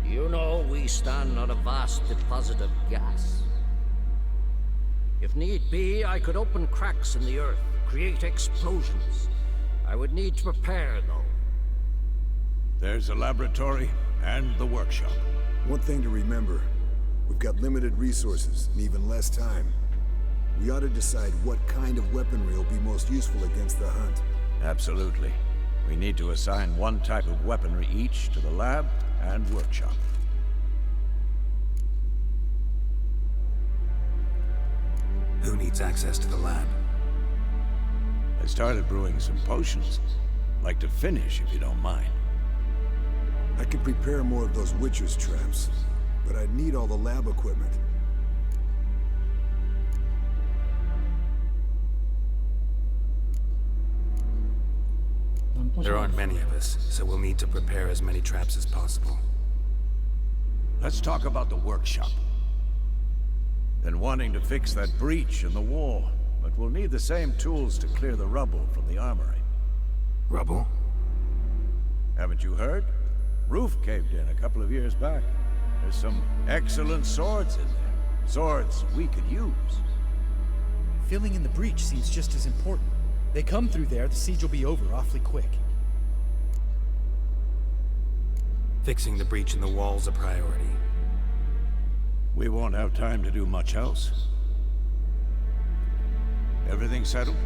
You know we stand on a vast deposit of gas. If need be, I could open cracks in the earth, create explosions. I would need to prepare, though. There's a laboratory and the workshop. One thing to remember, we've got limited resources and even less time. We ought to decide what kind of weaponry will be most useful against the hunt. Absolutely. We need to assign one type of weaponry each to the lab and workshop. Who needs access to the lab? I started brewing some potions. Like to finish, if you don't mind. I could prepare more of those Witcher's traps, but I'd need all the lab equipment. There aren't many of us, so we'll need to prepare as many traps as possible. Let's talk about the workshop. Been wanting to fix that breach in the wall, but we'll need the same tools to clear the rubble from the armory. Rubble? Haven't you heard? Roof caved in a couple of years back. There's some excellent swords in there. Swords we could use. Filling in the breach seems just as important. They come through there, the siege will be over awfully quick. Fixing the breach in the wall's a priority. We won't have time to do much else. Everything settled?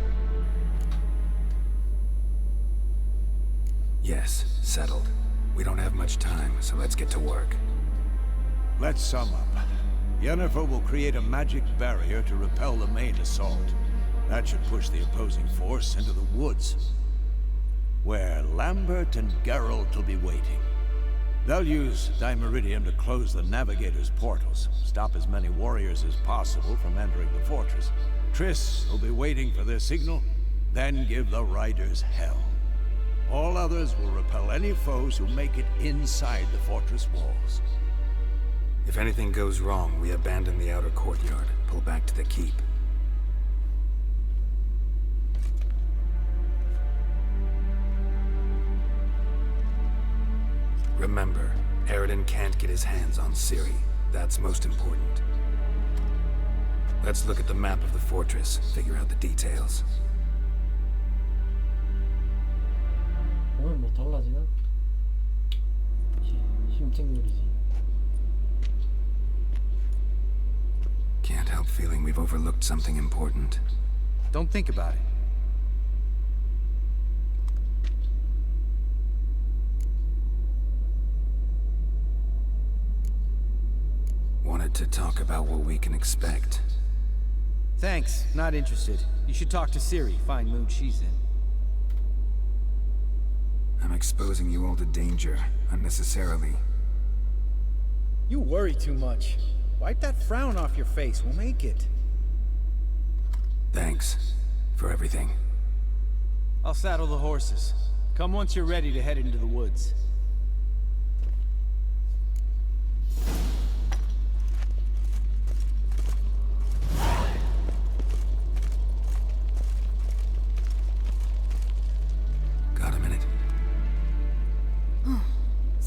Yes, settled. We don't have much time, so let's get to work. Let's sum up. Yennefer will create a magic barrier to repel the main assault. That should push the opposing force into the woods, where Lambert and Geralt will be waiting. They'll use Dimeridium to close the Navigator's portals, stop as many warriors as possible from entering the fortress. Triss will be waiting for their signal, then give the riders hell. All others will repel any foes who make it inside the fortress walls. If anything goes wrong, we abandon the outer courtyard, pull back to the keep. Remember, Aridin can't get his hands on Ciri. That's most important. Let's look at the map of the fortress, figure out the details. 오늘 뭐 달라지나? 힘탱놀이지. Can't help feeling we've overlooked something important. Don't think about it. Wanted to talk about what we can expect. Thanks, not interested. You should talk to Ciri, find mood she's in. I'm exposing you all to danger, unnecessarily. You worry too much. Wipe that frown off your face, we'll make it. Thanks for everything. I'll saddle the horses. Come once you're ready to head into the woods.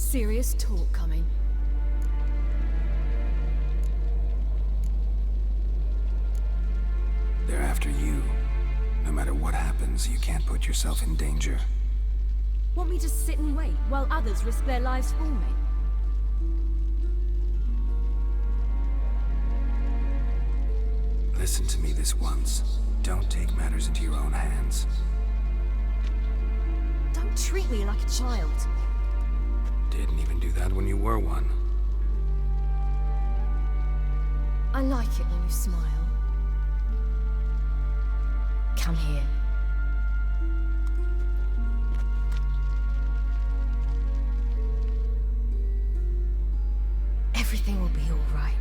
serious talk coming. They're after you. No matter what happens, you can't put yourself in danger. Want me to sit and wait while others risk their lives for me? Listen to me this once. Don't take matters into your own hands. Don't treat me like a child. Didn't even do that when you were one. I like it when you smile. Come here. Everything will be all right.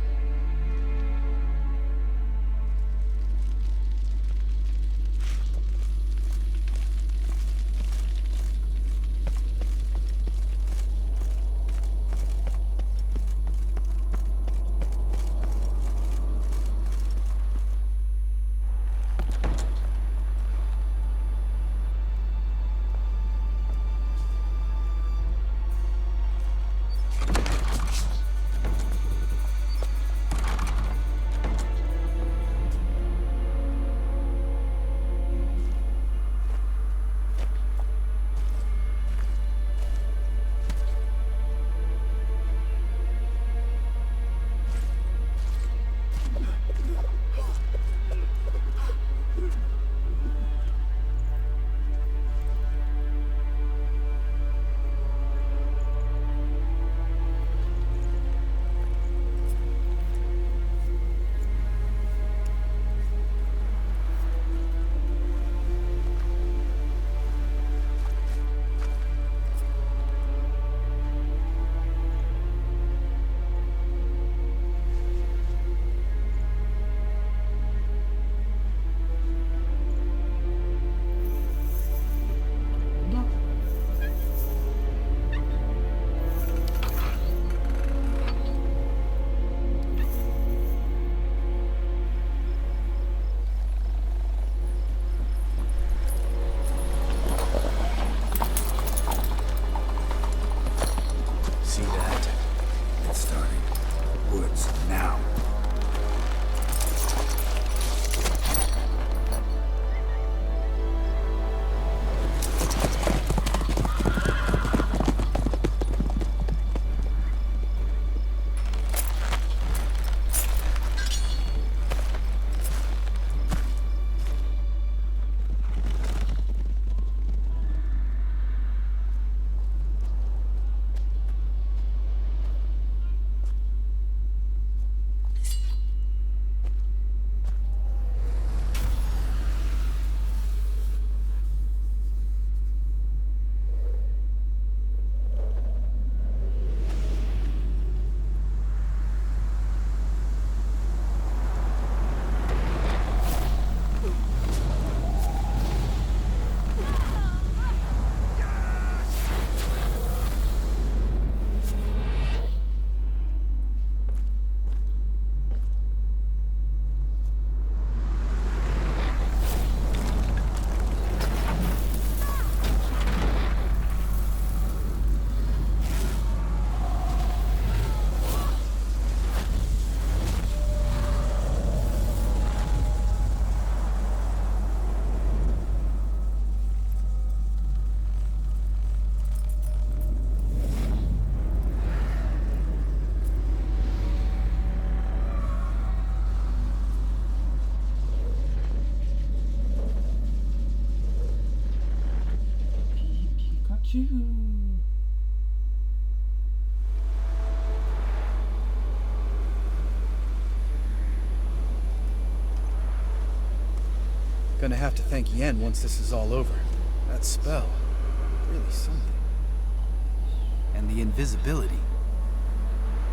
Gonna have to thank Yen once this is all over. That spell, really something. And the invisibility.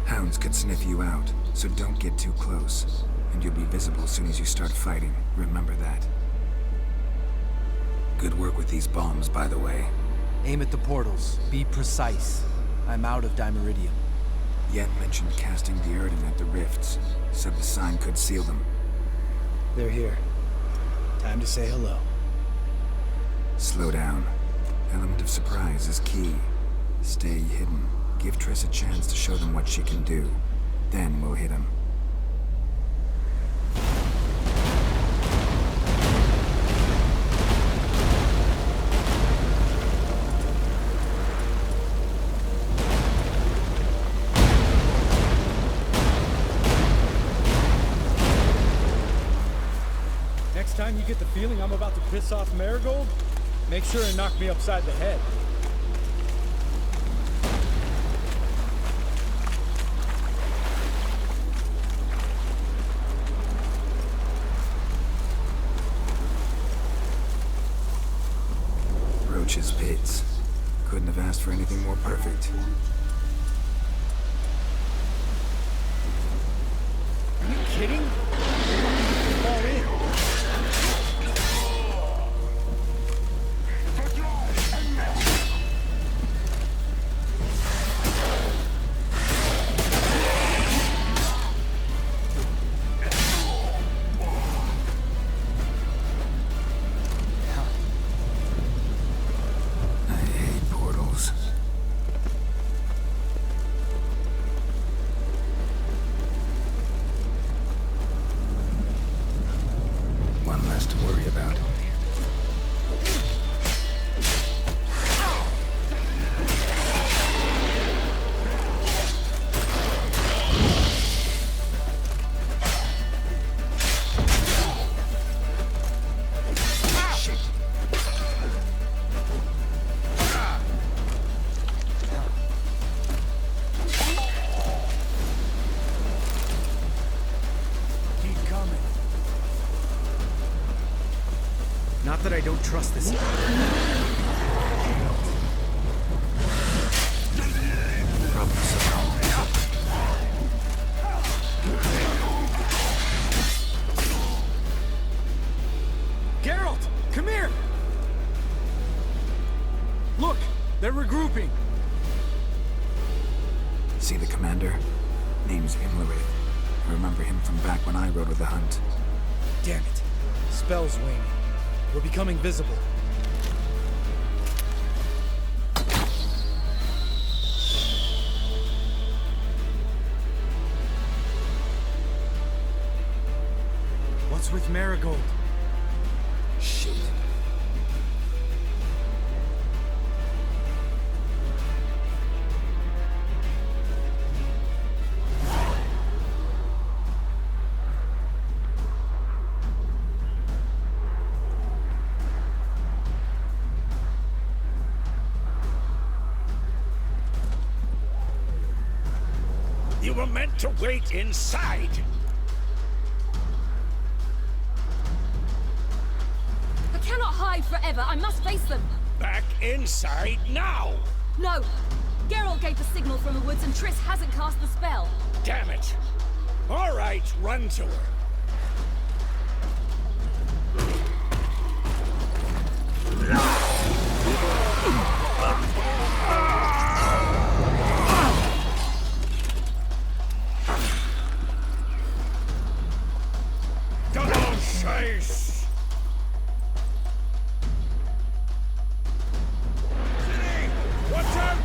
Hounds could sniff you out, so don't get too close. And you'll be visible as soon as you start fighting. Remember that. Good work with these bombs, by the way. Aim at the portals. Be precise. I'm out of Dimeridium. Yen mentioned casting the Erden at the rifts. Said the sign could seal them. They're here. Time to say hello. Slow down. Element of surprise is key. Stay hidden. Give Triss a chance to show them what she can do. Then we'll hit him. Next time you get the feeling I'm about to piss off Marigold, make sure and knock me upside the head. Roach's pits. Couldn't have asked for anything more perfect. Are you kidding? Fall in. Not that I don't trust this. Problem solved. Geralt, come here! Look, they're regrouping. See the commander? Name's Imlerith. I remember him from back when I rode with the hunt. Damn it. Spell's waning. We're becoming visible. What's with Marigold? Shit. You were meant to wait inside. I cannot hide forever. I must face them. Back inside now. No. Geralt gave the signal from the woods and Triss hasn't cast the spell. Damn it. All right, run to her. Double chase! City, watch out!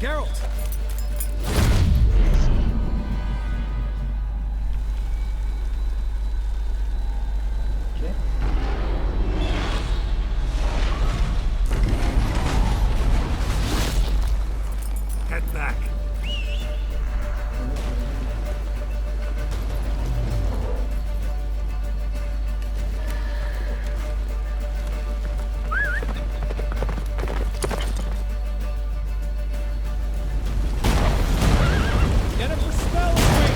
Geralt! Head back. Get him for spell away!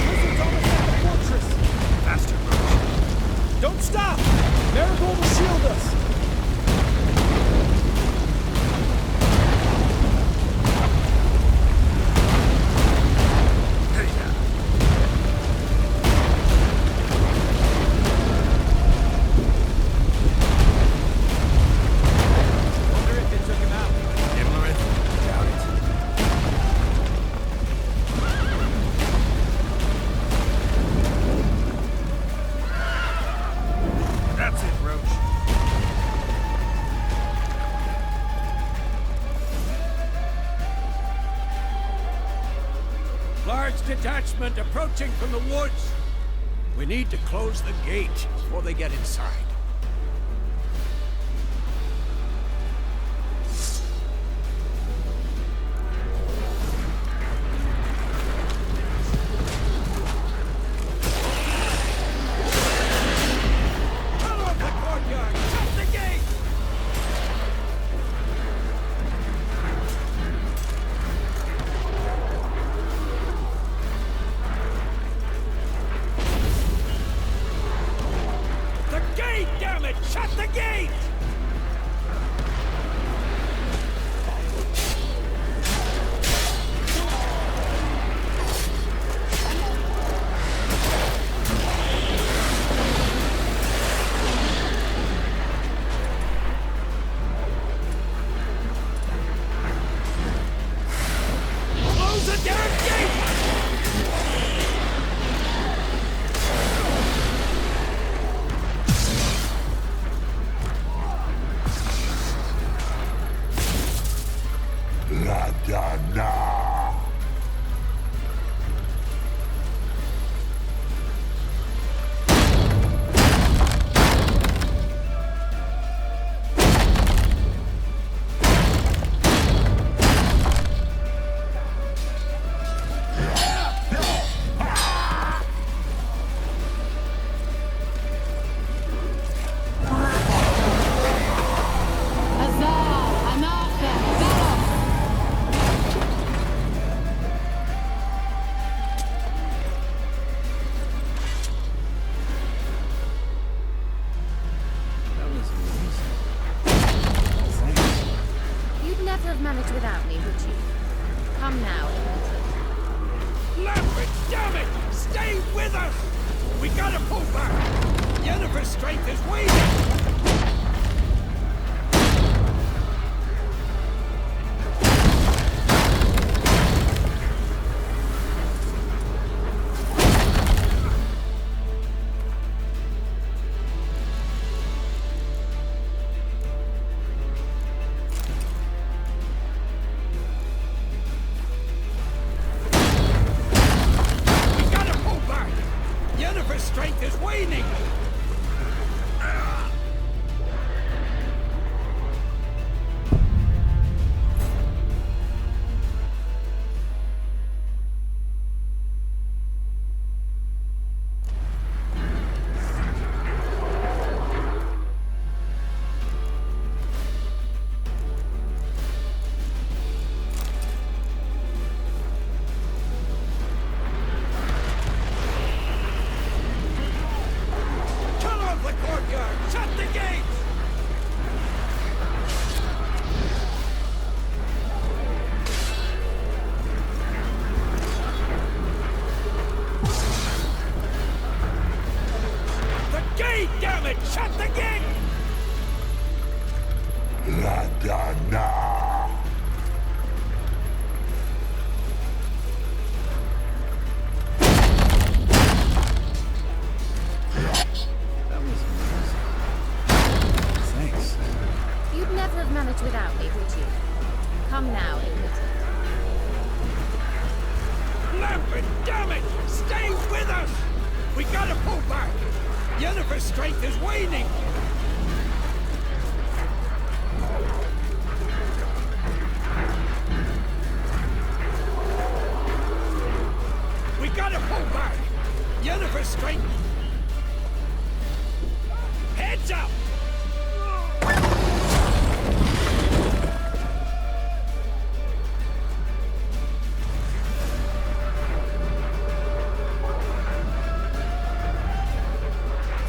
Wizards almost at the fortress! Faster, Roach. Don't stop! Marigold will shield us! Wonder if it took him out. Imlerith? Doubt it. That's it, Roach. Large detachment approaching from the woods. We need to close the gate before they get inside. Cut off the courtyard! Shut the gate! The gate, damn it! Shut the gate! Close the damn gate! La Dana! You'd never have managed without me, would you? Come now, Lambert, damn it! Stay with us! We gotta pull back! Yennefer's strength is waning! We gotta pull back! Yennefer's strength is waning! Cut off the courtyard! Shut the gate! The gate, damn it! Shut the gate! La Dana! Thanks. You'd never have managed without me, would you? Come now, admit it. laughing! Damn it! Stay with us! We gotta pull back! Yennefer's strength is waning! We gotta pull back! Yennefer's strength... Heads up!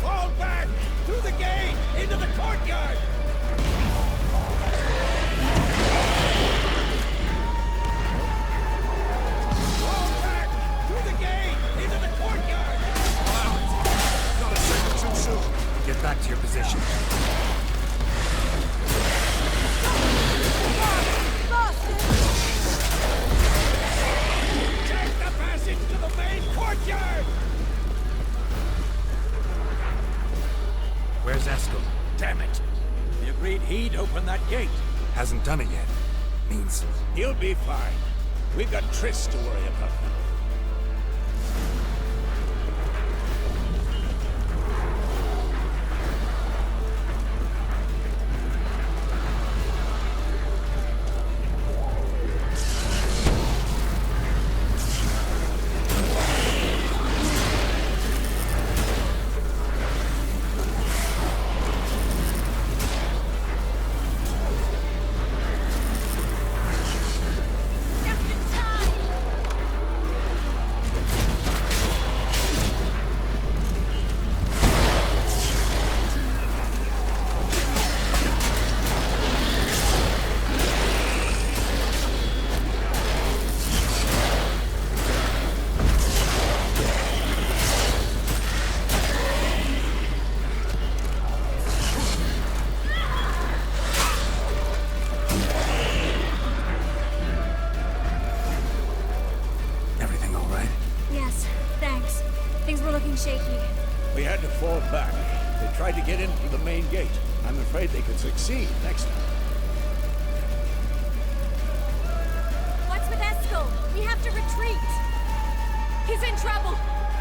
Fall back! Through the gate! Into the courtyard! Fall back! Through the gate! Into the courtyard! Not a second too soon. Get back to your position. Take the passage to the main courtyard! Where's Eskel? Damn it! We agreed he'd open that gate. Hasn't done it yet. Means He'll be fine. We've got Triss to worry about. everything all right? Yes, thanks. Things were looking shaky. We had to fall back. They tried to get in through the main gate. I'm afraid they could succeed next time. What's with Eskel? We have to retreat. He's in trouble.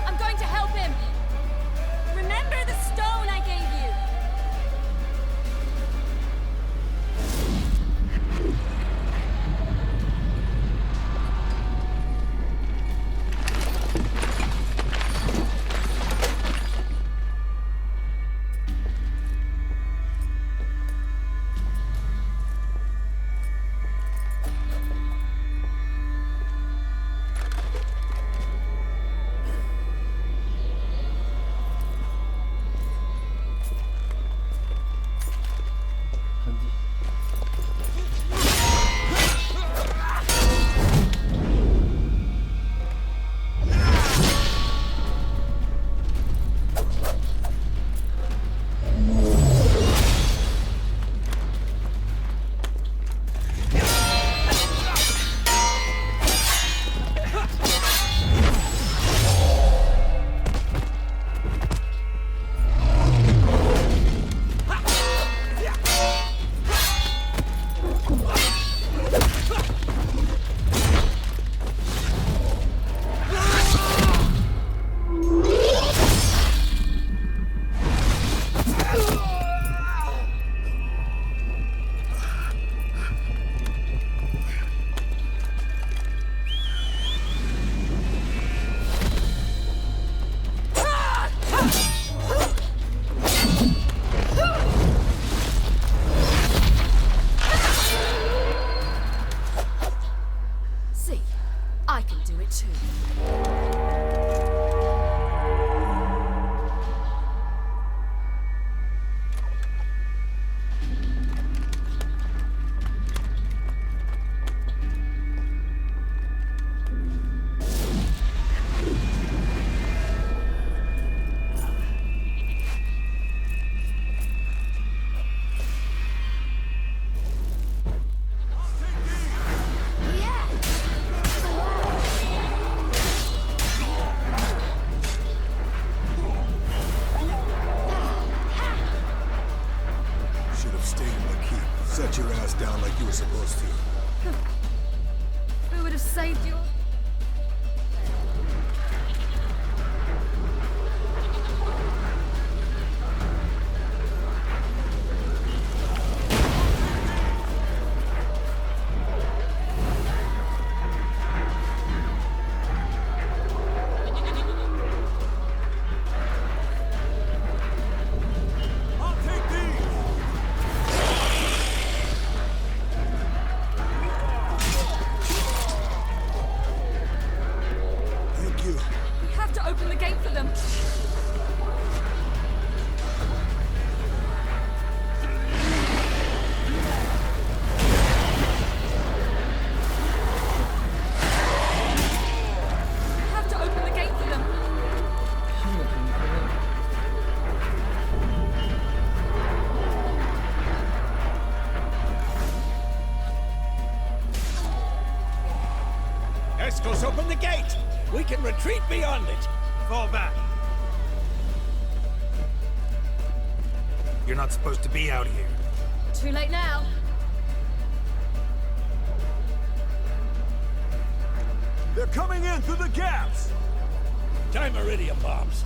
I'm going to help him. Remember the stone I gave you? I can do it too. Set your ass down like you were supposed to. We would have saved you. Escos, open the gate! We can retreat beyond it! Fall back. You're not supposed to be out here. Too late now. They're coming in through the gaps! Dimeridium bombs.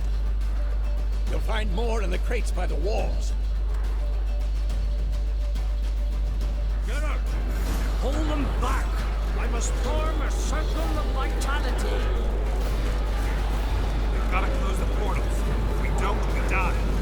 You'll find more in the crates by the walls. Get out! Hold them back! I must form a circle of vitality. We've got to close the portals. If we don't, we die.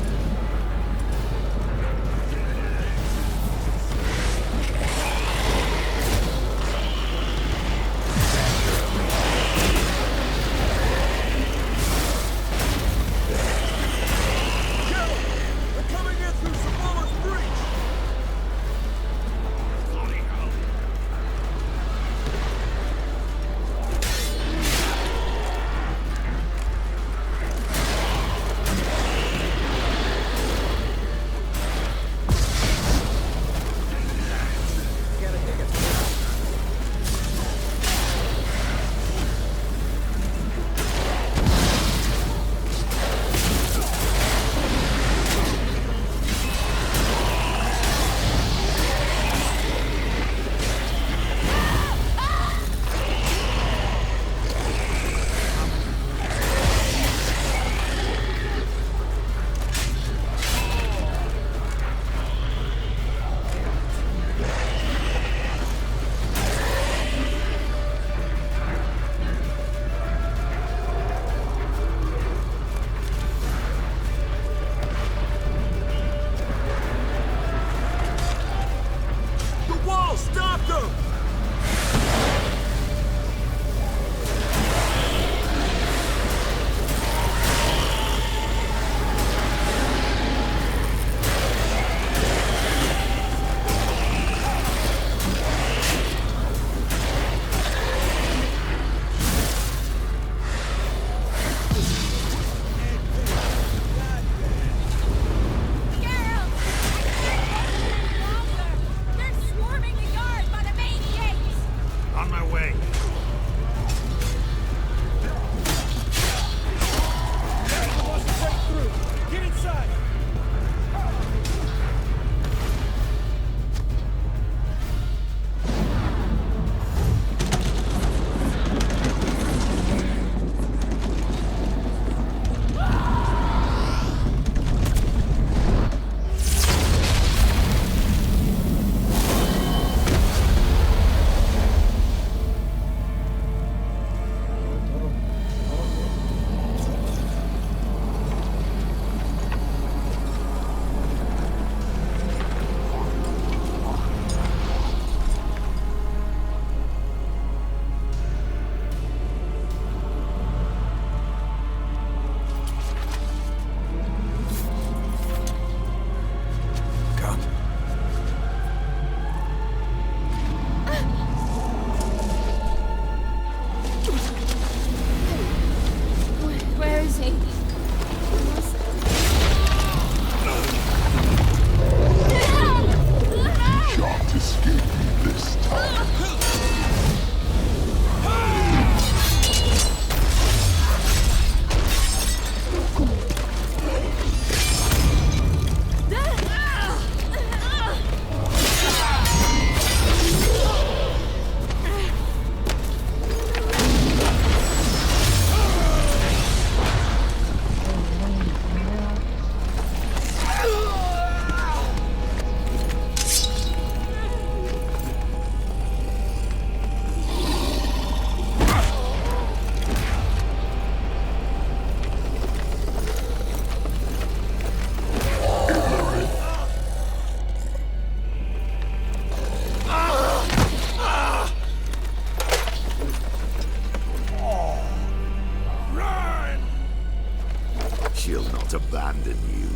abandon you.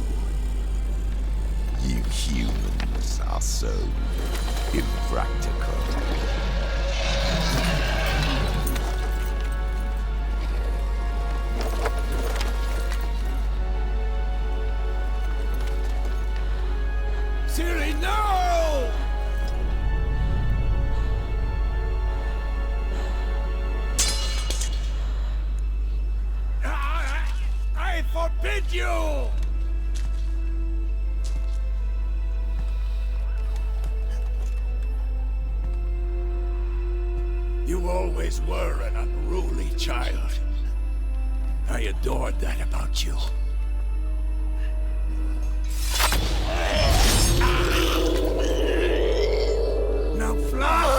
You humans are so impractical. Siri, no! You always were an unruly child. I adored that about you. Now fly!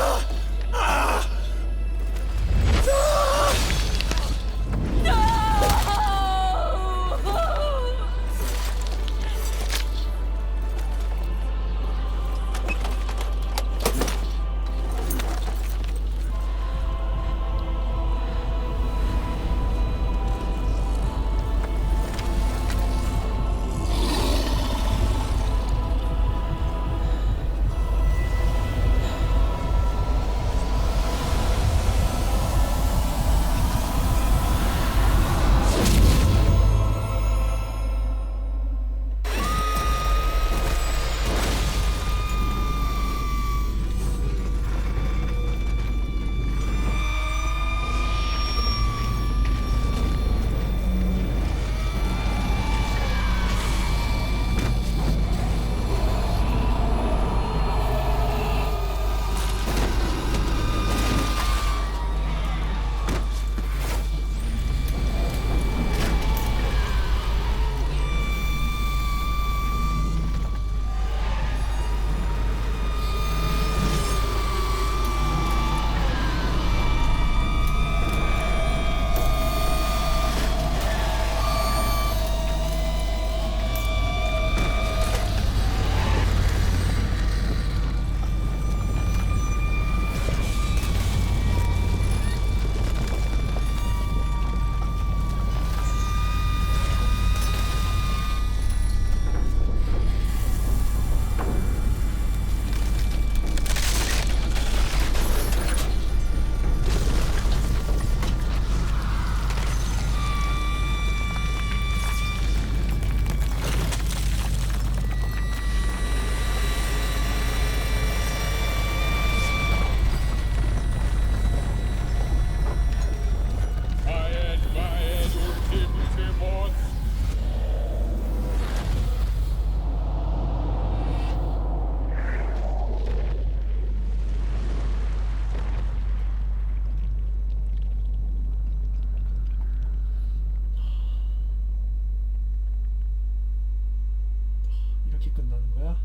이렇게 끝나는 거야?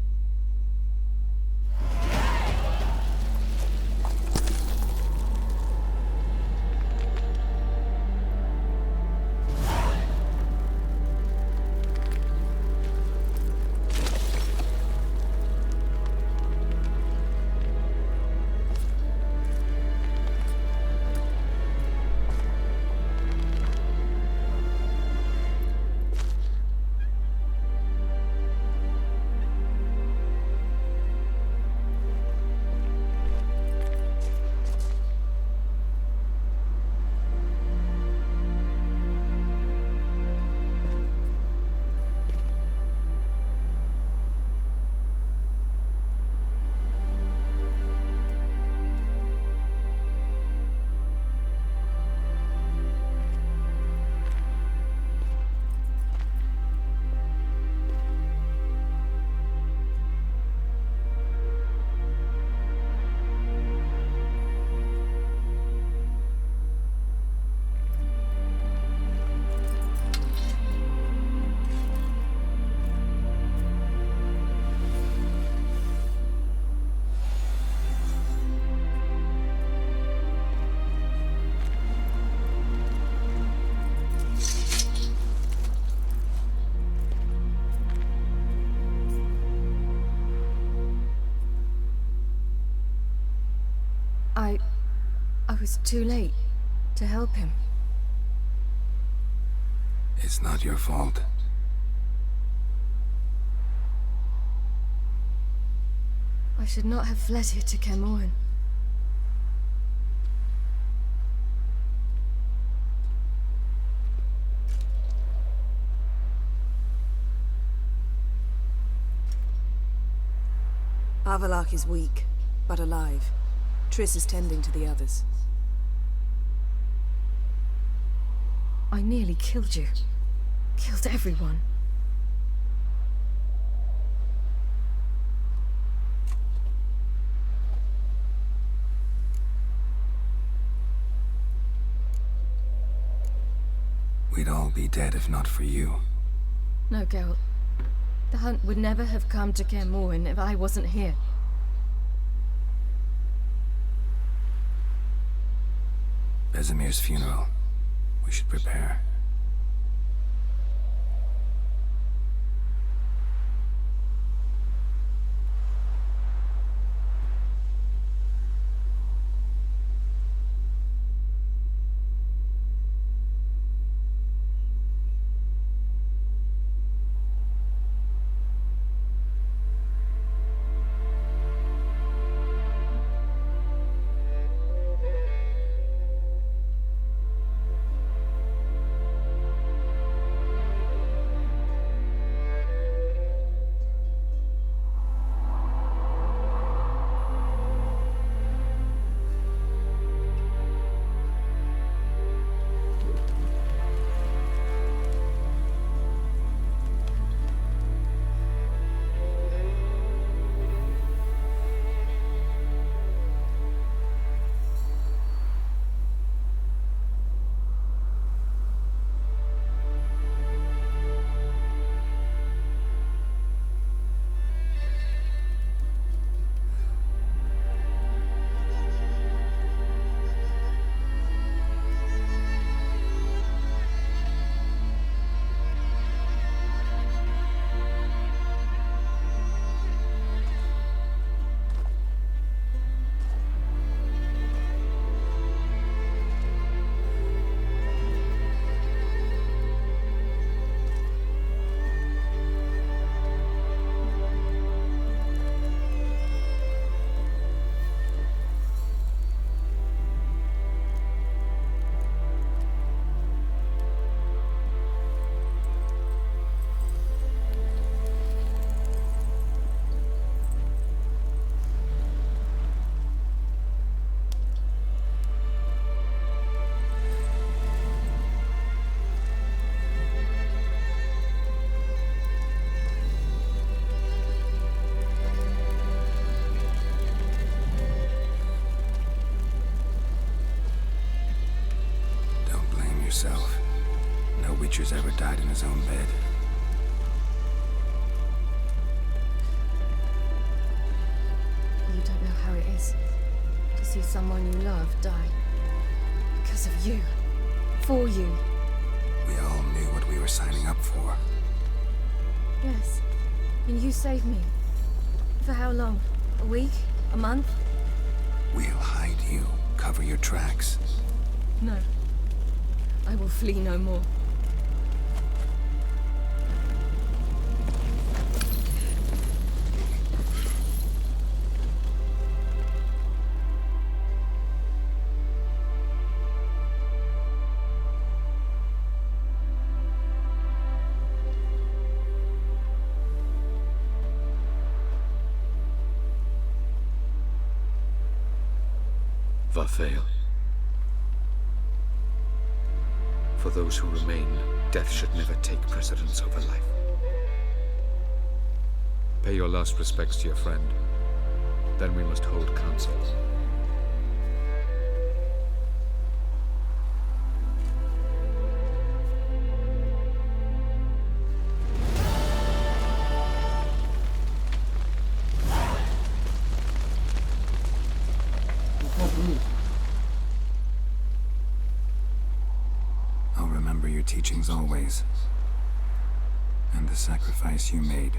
I was too late to help him. It's not your fault. I should not have fled here to Camoin. Avalok is weak, but alive. Triss is tending to the others. I nearly killed you. Killed everyone. We'd all be dead if not for you. No, Geralt. The hunt would never have come to Kaer Morhen if I wasn't here. Besemir's funeral. We should prepare. Yourself. No Witcher's ever died in his own bed. You don't know how it is to see someone you love die. Because of you. For you. We all knew what we were signing up for. Yes. And you saved me. For how long? A week? A month? We'll hide you. Cover your tracks. No. I will flee no more. Varthael. For those who remain, death should never take precedence over life. Pay your last respects to your friend. Then we must hold council. I'll remember your teachings always. And the sacrifice you made.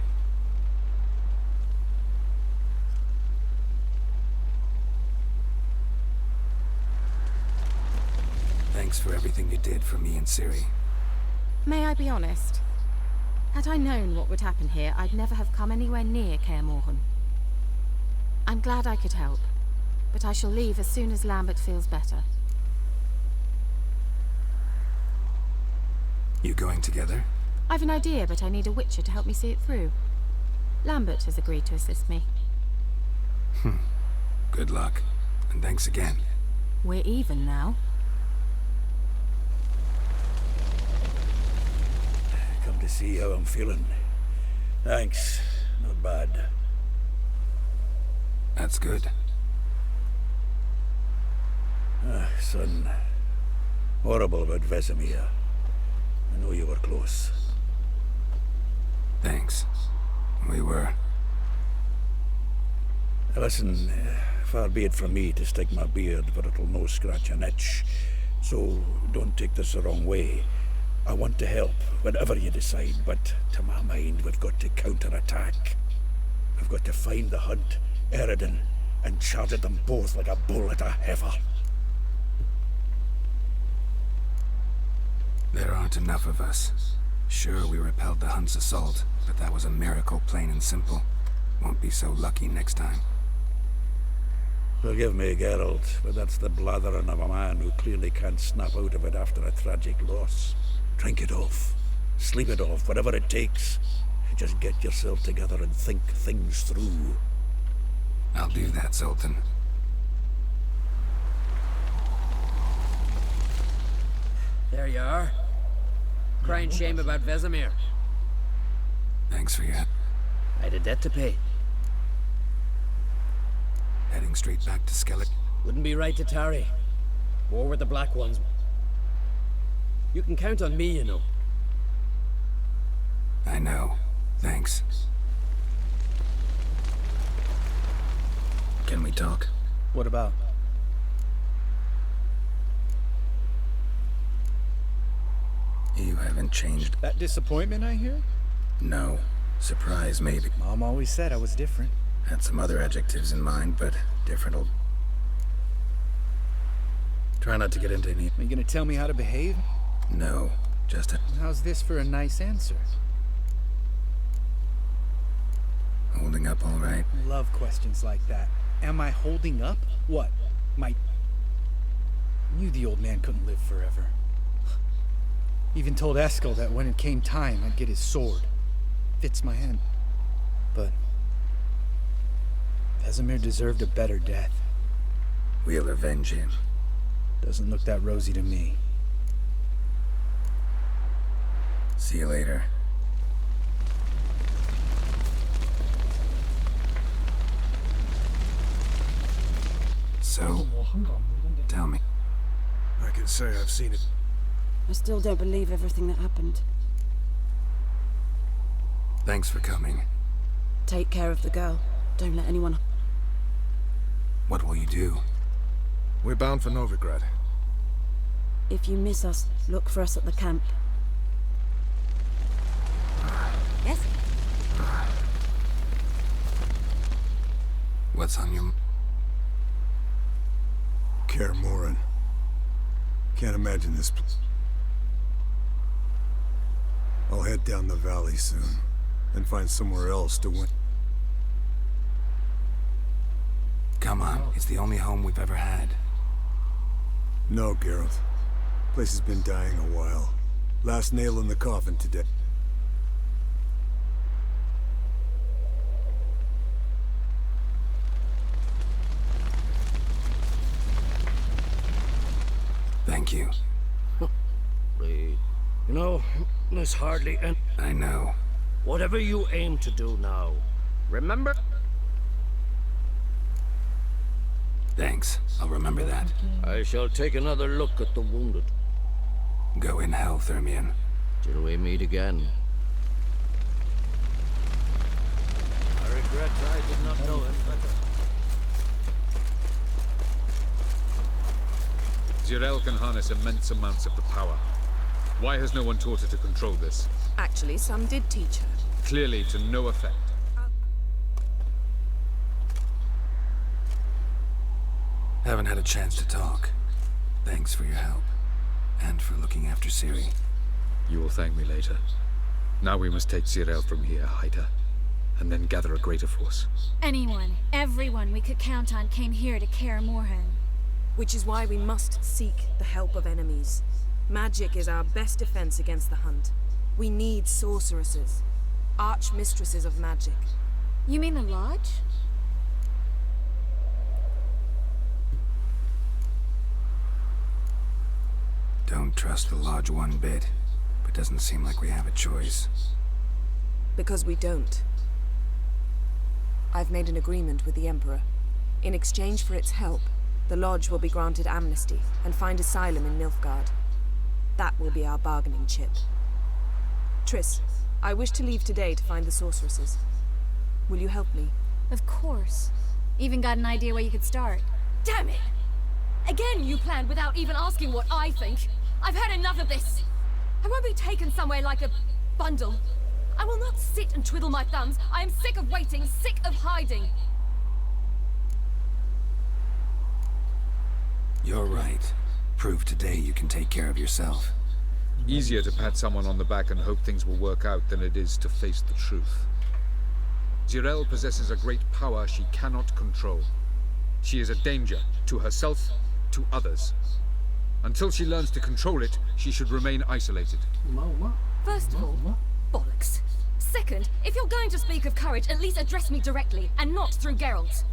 Thanks for everything you did for me and Ciri. May I be honest? Had I known what would happen here, I'd never have come anywhere near Kaer Morhen. I'm glad I could help, but I shall leave as soon as Lambert feels better. You going together? I've an idea, but I need a Witcher to help me see it through. Lambert has agreed to assist me. Good luck, and thanks again. We're even now. Come to see how I'm feeling. Thanks. Not bad. That's good. Son. Horrible about Vesemir. I know you were close. Thanks. We were. Listen, far be it from me to stick my beard, but it'll no scratch an itch. So don't take this the wrong way. I want to help, whatever you decide, but to my mind, we've got to counterattack. We've got to find the Hunt, Eridan, and charge at them both like a bull at a heifer. There aren't enough of us. Sure, we repelled the Hunt's assault, but that was a miracle, plain and simple. Won't be so lucky next time. Forgive me, Geralt, but that's the blathering of a man who clearly can't snap out of it after a tragic loss. Drink it off. Sleep it off, whatever it takes. Just get yourself together and think things through. I'll do that, Sultan. There you are. Crying shame about Vesemir. Thanks for your help. I had a debt to pay. Heading straight back to Skellig. Wouldn't be right to tarry. War with the Black Ones. You can count on me, you know. I know. Thanks. Can we talk? What about? You haven't changed. That disappointment I hear? No. Surprise, maybe. Mom always said I was different. Had some other adjectives in mind, but different'll... Try not to get into any... Are you gonna tell me how to behave? No. Just a... How's this for a nice answer? Holding up all right? Love questions like that. Am I holding up? What? Knew the old man couldn't live forever. Even told Eskel that when it came time, I'd get his sword. Fits my hand. But... Vesemir deserved a better death. We'll avenge him. Doesn't look that rosy to me. See you later. So, tell me. I can say I've seen it. I still don't believe everything that happened. Thanks for coming. Take care of the girl. Don't let anyone... What will you do? We're bound for Novigrad. If you miss us, look for us at the camp. Yes? What's on your... Kaer Morhen. Can't imagine this place. I'll head down the valley soon, and find somewhere else to win. Come on, it's the only home we've ever had. No, Geralt. Place has been dying a while. Last nail in the coffin today. Thank you. You know, there's hardly any... I know. Whatever you aim to do now, remember? Thanks. I'll remember that. I shall take another look at the wounded. Go in hell, Thermian. Till we meet again. I regret I did not know him better. Zirael can harness immense amounts of the power. Why has no one taught her to control this? Actually, some did teach her. Clearly to no effect. Haven't had a chance to talk. Thanks for your help. And for looking after Ciri. You will thank me later. Now we must take Zirael from here, hide her, and then gather a greater force. Anyone, everyone we could count on came here to Kaer Morhen. Which is why we must seek the help of enemies. Magic is our best defense against the Hunt. We need sorceresses. Archmistresses of magic. You mean the Lodge? Don't trust the Lodge one bit, but doesn't seem like we have a choice. Because we don't. I've made an agreement with the Emperor. In exchange for its help, the Lodge will be granted amnesty and find asylum in Nilfgaard. That will be our bargaining chip. Triss, I wish to leave today to find the sorceresses. Will you help me? Of course. Even got an idea where you could start. Damn it! Again, you planned without even asking what I think. I've had enough of this. I won't be taken somewhere like a bundle. I will not sit and twiddle my thumbs. I am sick of waiting, sick of hiding. You're right. Prove today you can take care of yourself. Easier to pat someone on the back and hope things will work out than it is to face the truth. Zirel possesses a great power she cannot control. She is a danger to herself, to others. Until she learns to control it, she should remain isolated. First of all, bollocks. Second, if you're going to speak of courage, at least address me directly, and not through Geralt.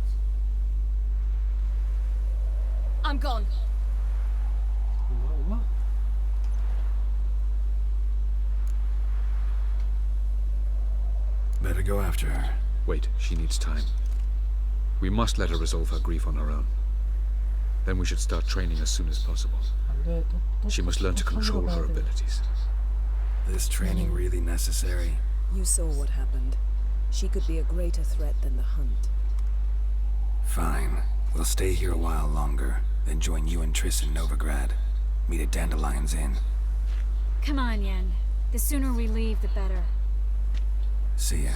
I'm gone. Better go after her. Wait, she needs time. We must let her resolve her grief on her own. Then we should start training as soon as possible. She must learn to control her abilities. This training really necessary? You saw what happened. She could be a greater threat than the Hunt. Fine. We'll stay here a while longer, then join you and Triss in Novigrad. Meet at Dandelion's Inn. Come on, Yen. The sooner we leave, the better. See ya.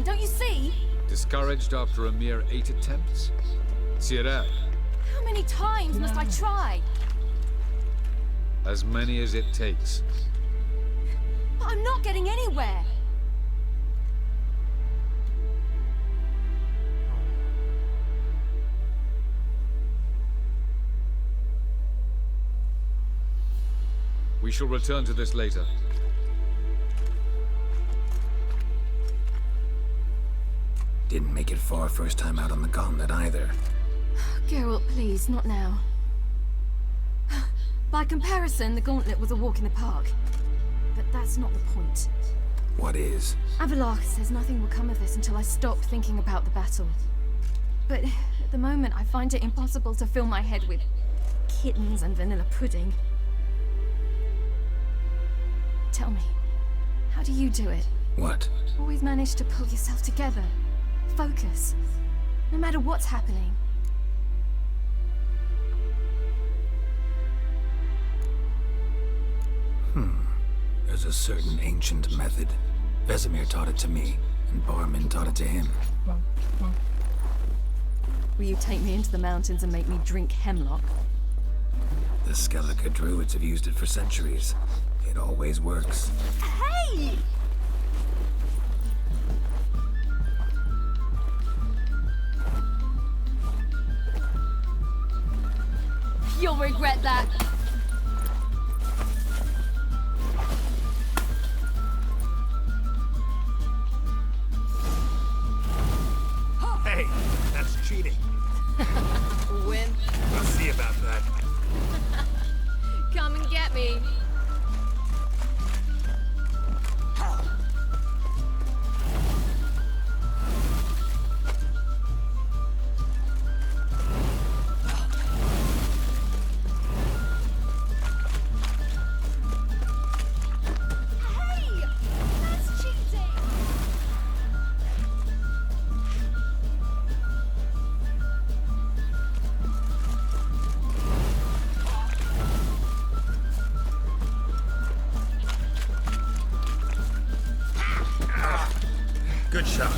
Don't you see? Discouraged after a mere 8 attempts? Zirel. How many times must I try? As many as it takes. But I'm not getting anywhere. We shall return to this later. Didn't make it far first time out on the gauntlet either. Geralt, please, not now. By comparison, the gauntlet was a walk in the park. But that's not the point. What is? Avallac'h says nothing will come of this until I stop thinking about the battle. But at the moment, I find it impossible to fill my head with kittens and vanilla pudding. Tell me, how do you do it? What? Always manage to pull yourself together. Focus. No matter what's happening. There's a certain ancient method. Vesemir taught it to me, and Barman taught it to him. Will you take me into the mountains and make me drink hemlock? The Skellige druids have used it for centuries. It always works. Hey! You'll regret that. Hey, that's cheating. Win. We'll see about that. Come and get me. Good shot.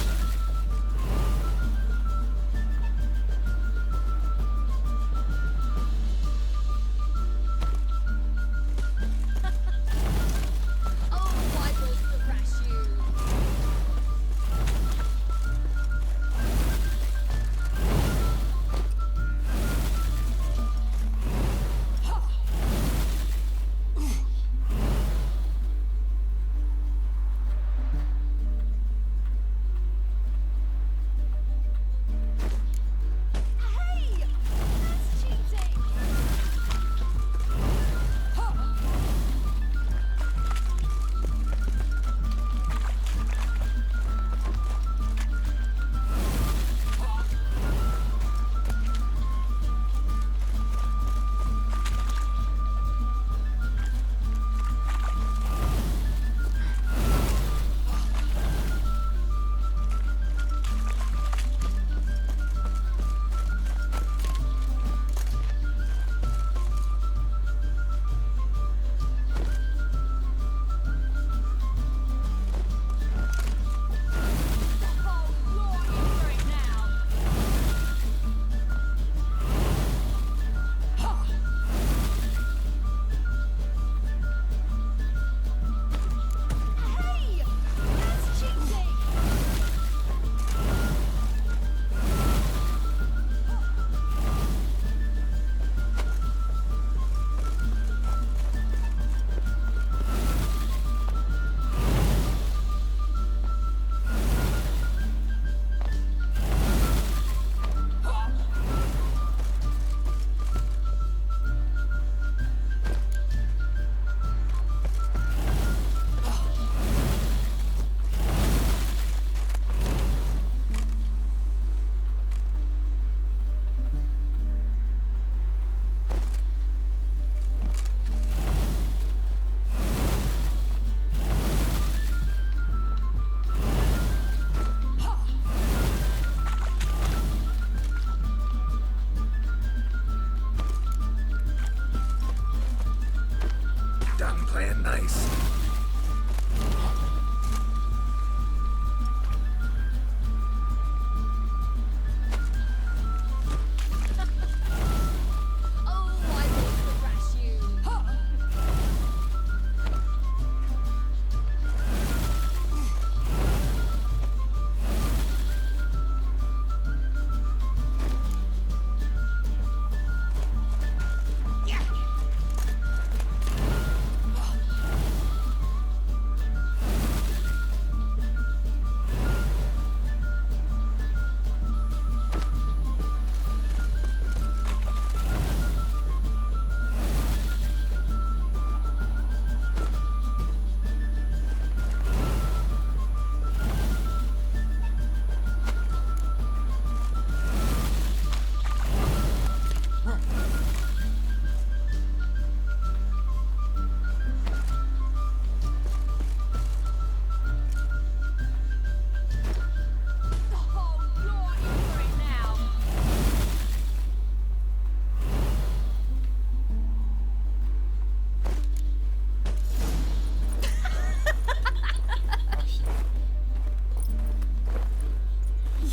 Playing nice.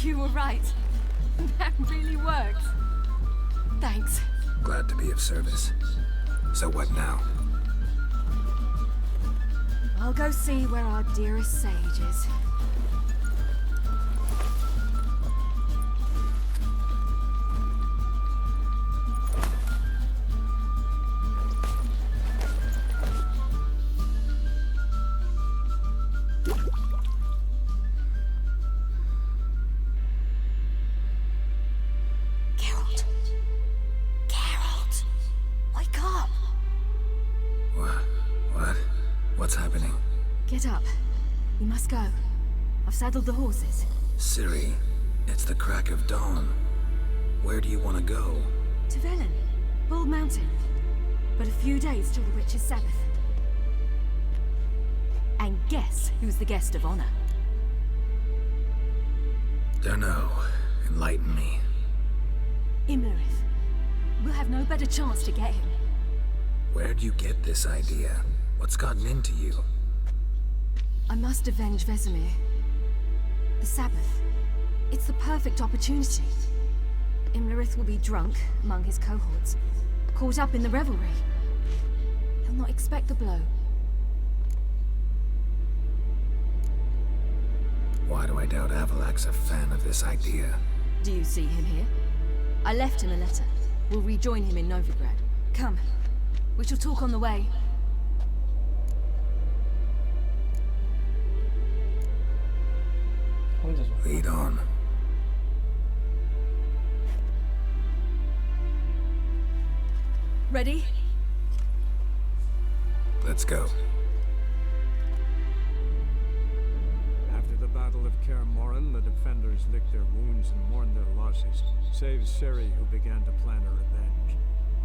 You were right. That really worked. Thanks. Glad to be of service. So what now? I'll go see where our dearest sage is. What's happening? Get up. We must go. I've saddled the horses. Ciri, it's the crack of dawn. Where do you want to go? To Velen, Bald Mountain. But a few days till the Witch's Sabbath. And guess who's the guest of honor? Dunno. Enlighten me. Imlerith. We'll have no better chance to get him. Where'd you get this idea? What's gotten into you? I must avenge Vesemir. The Sabbath. It's the perfect opportunity. Imlerith will be drunk among his cohorts, caught up in the revelry. He'll not expect the blow. Why do I doubt Avalak's a fan of this idea? Do you see him here? I left him a letter. We'll rejoin him in Novigrad. Come. We shall talk on the way. Lead on. Ready? Let's go. After the Battle of Kaer Morhen, the defenders licked their wounds and mourned their losses, save Ciri, who began to plan a revenge.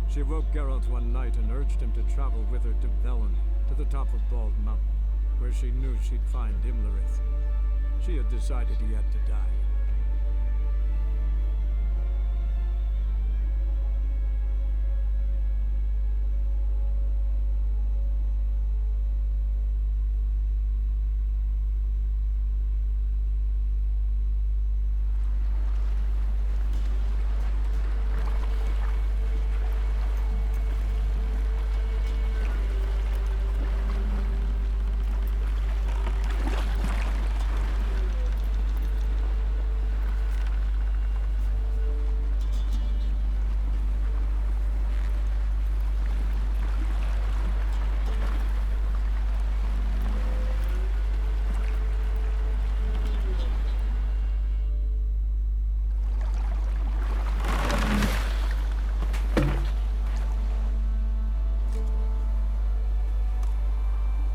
She woke Geralt one night and urged him to travel with her to Velen, to the top of Bald Mountain, where she knew she'd find Imlerith. She had decided he had to die.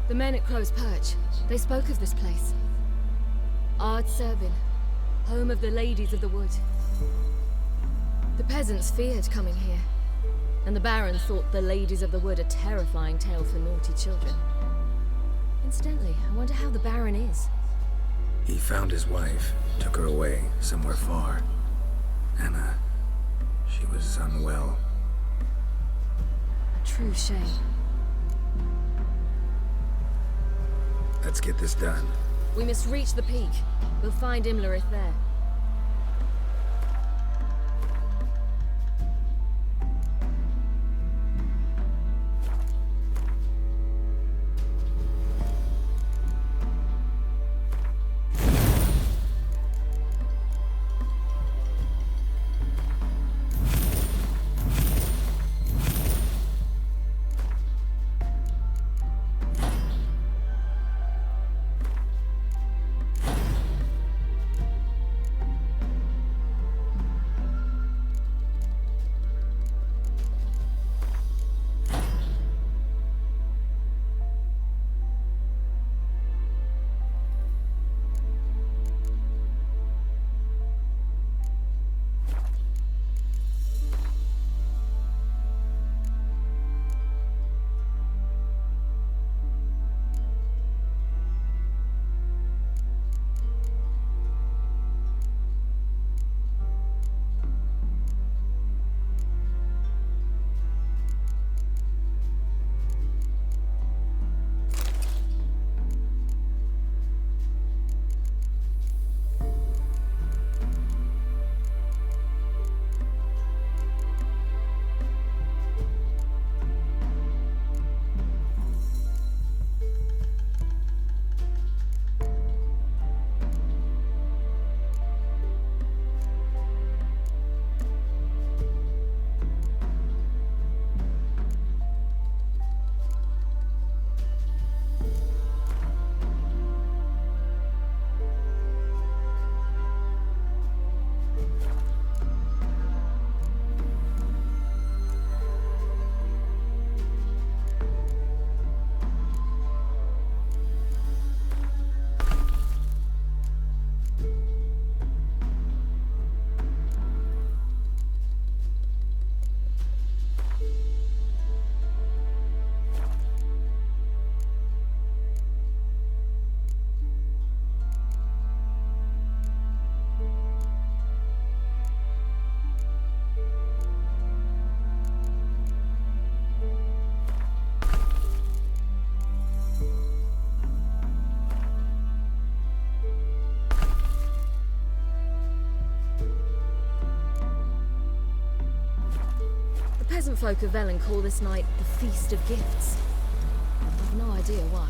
The men at Crow's Perch, they spoke of this place. Ard Serbin, home of the Ladies of the Wood. The peasants feared coming here, and the Baron thought the Ladies of the Wood a terrifying tale for naughty children. Incidentally, I wonder how the Baron is. He found his wife, took her away, somewhere far. Anna, she was unwell. A true shame. Let's get this done. We must reach the peak. We'll find Imlerith there. The peasant folk of Velen call this night the Feast of Gifts. I've no idea why.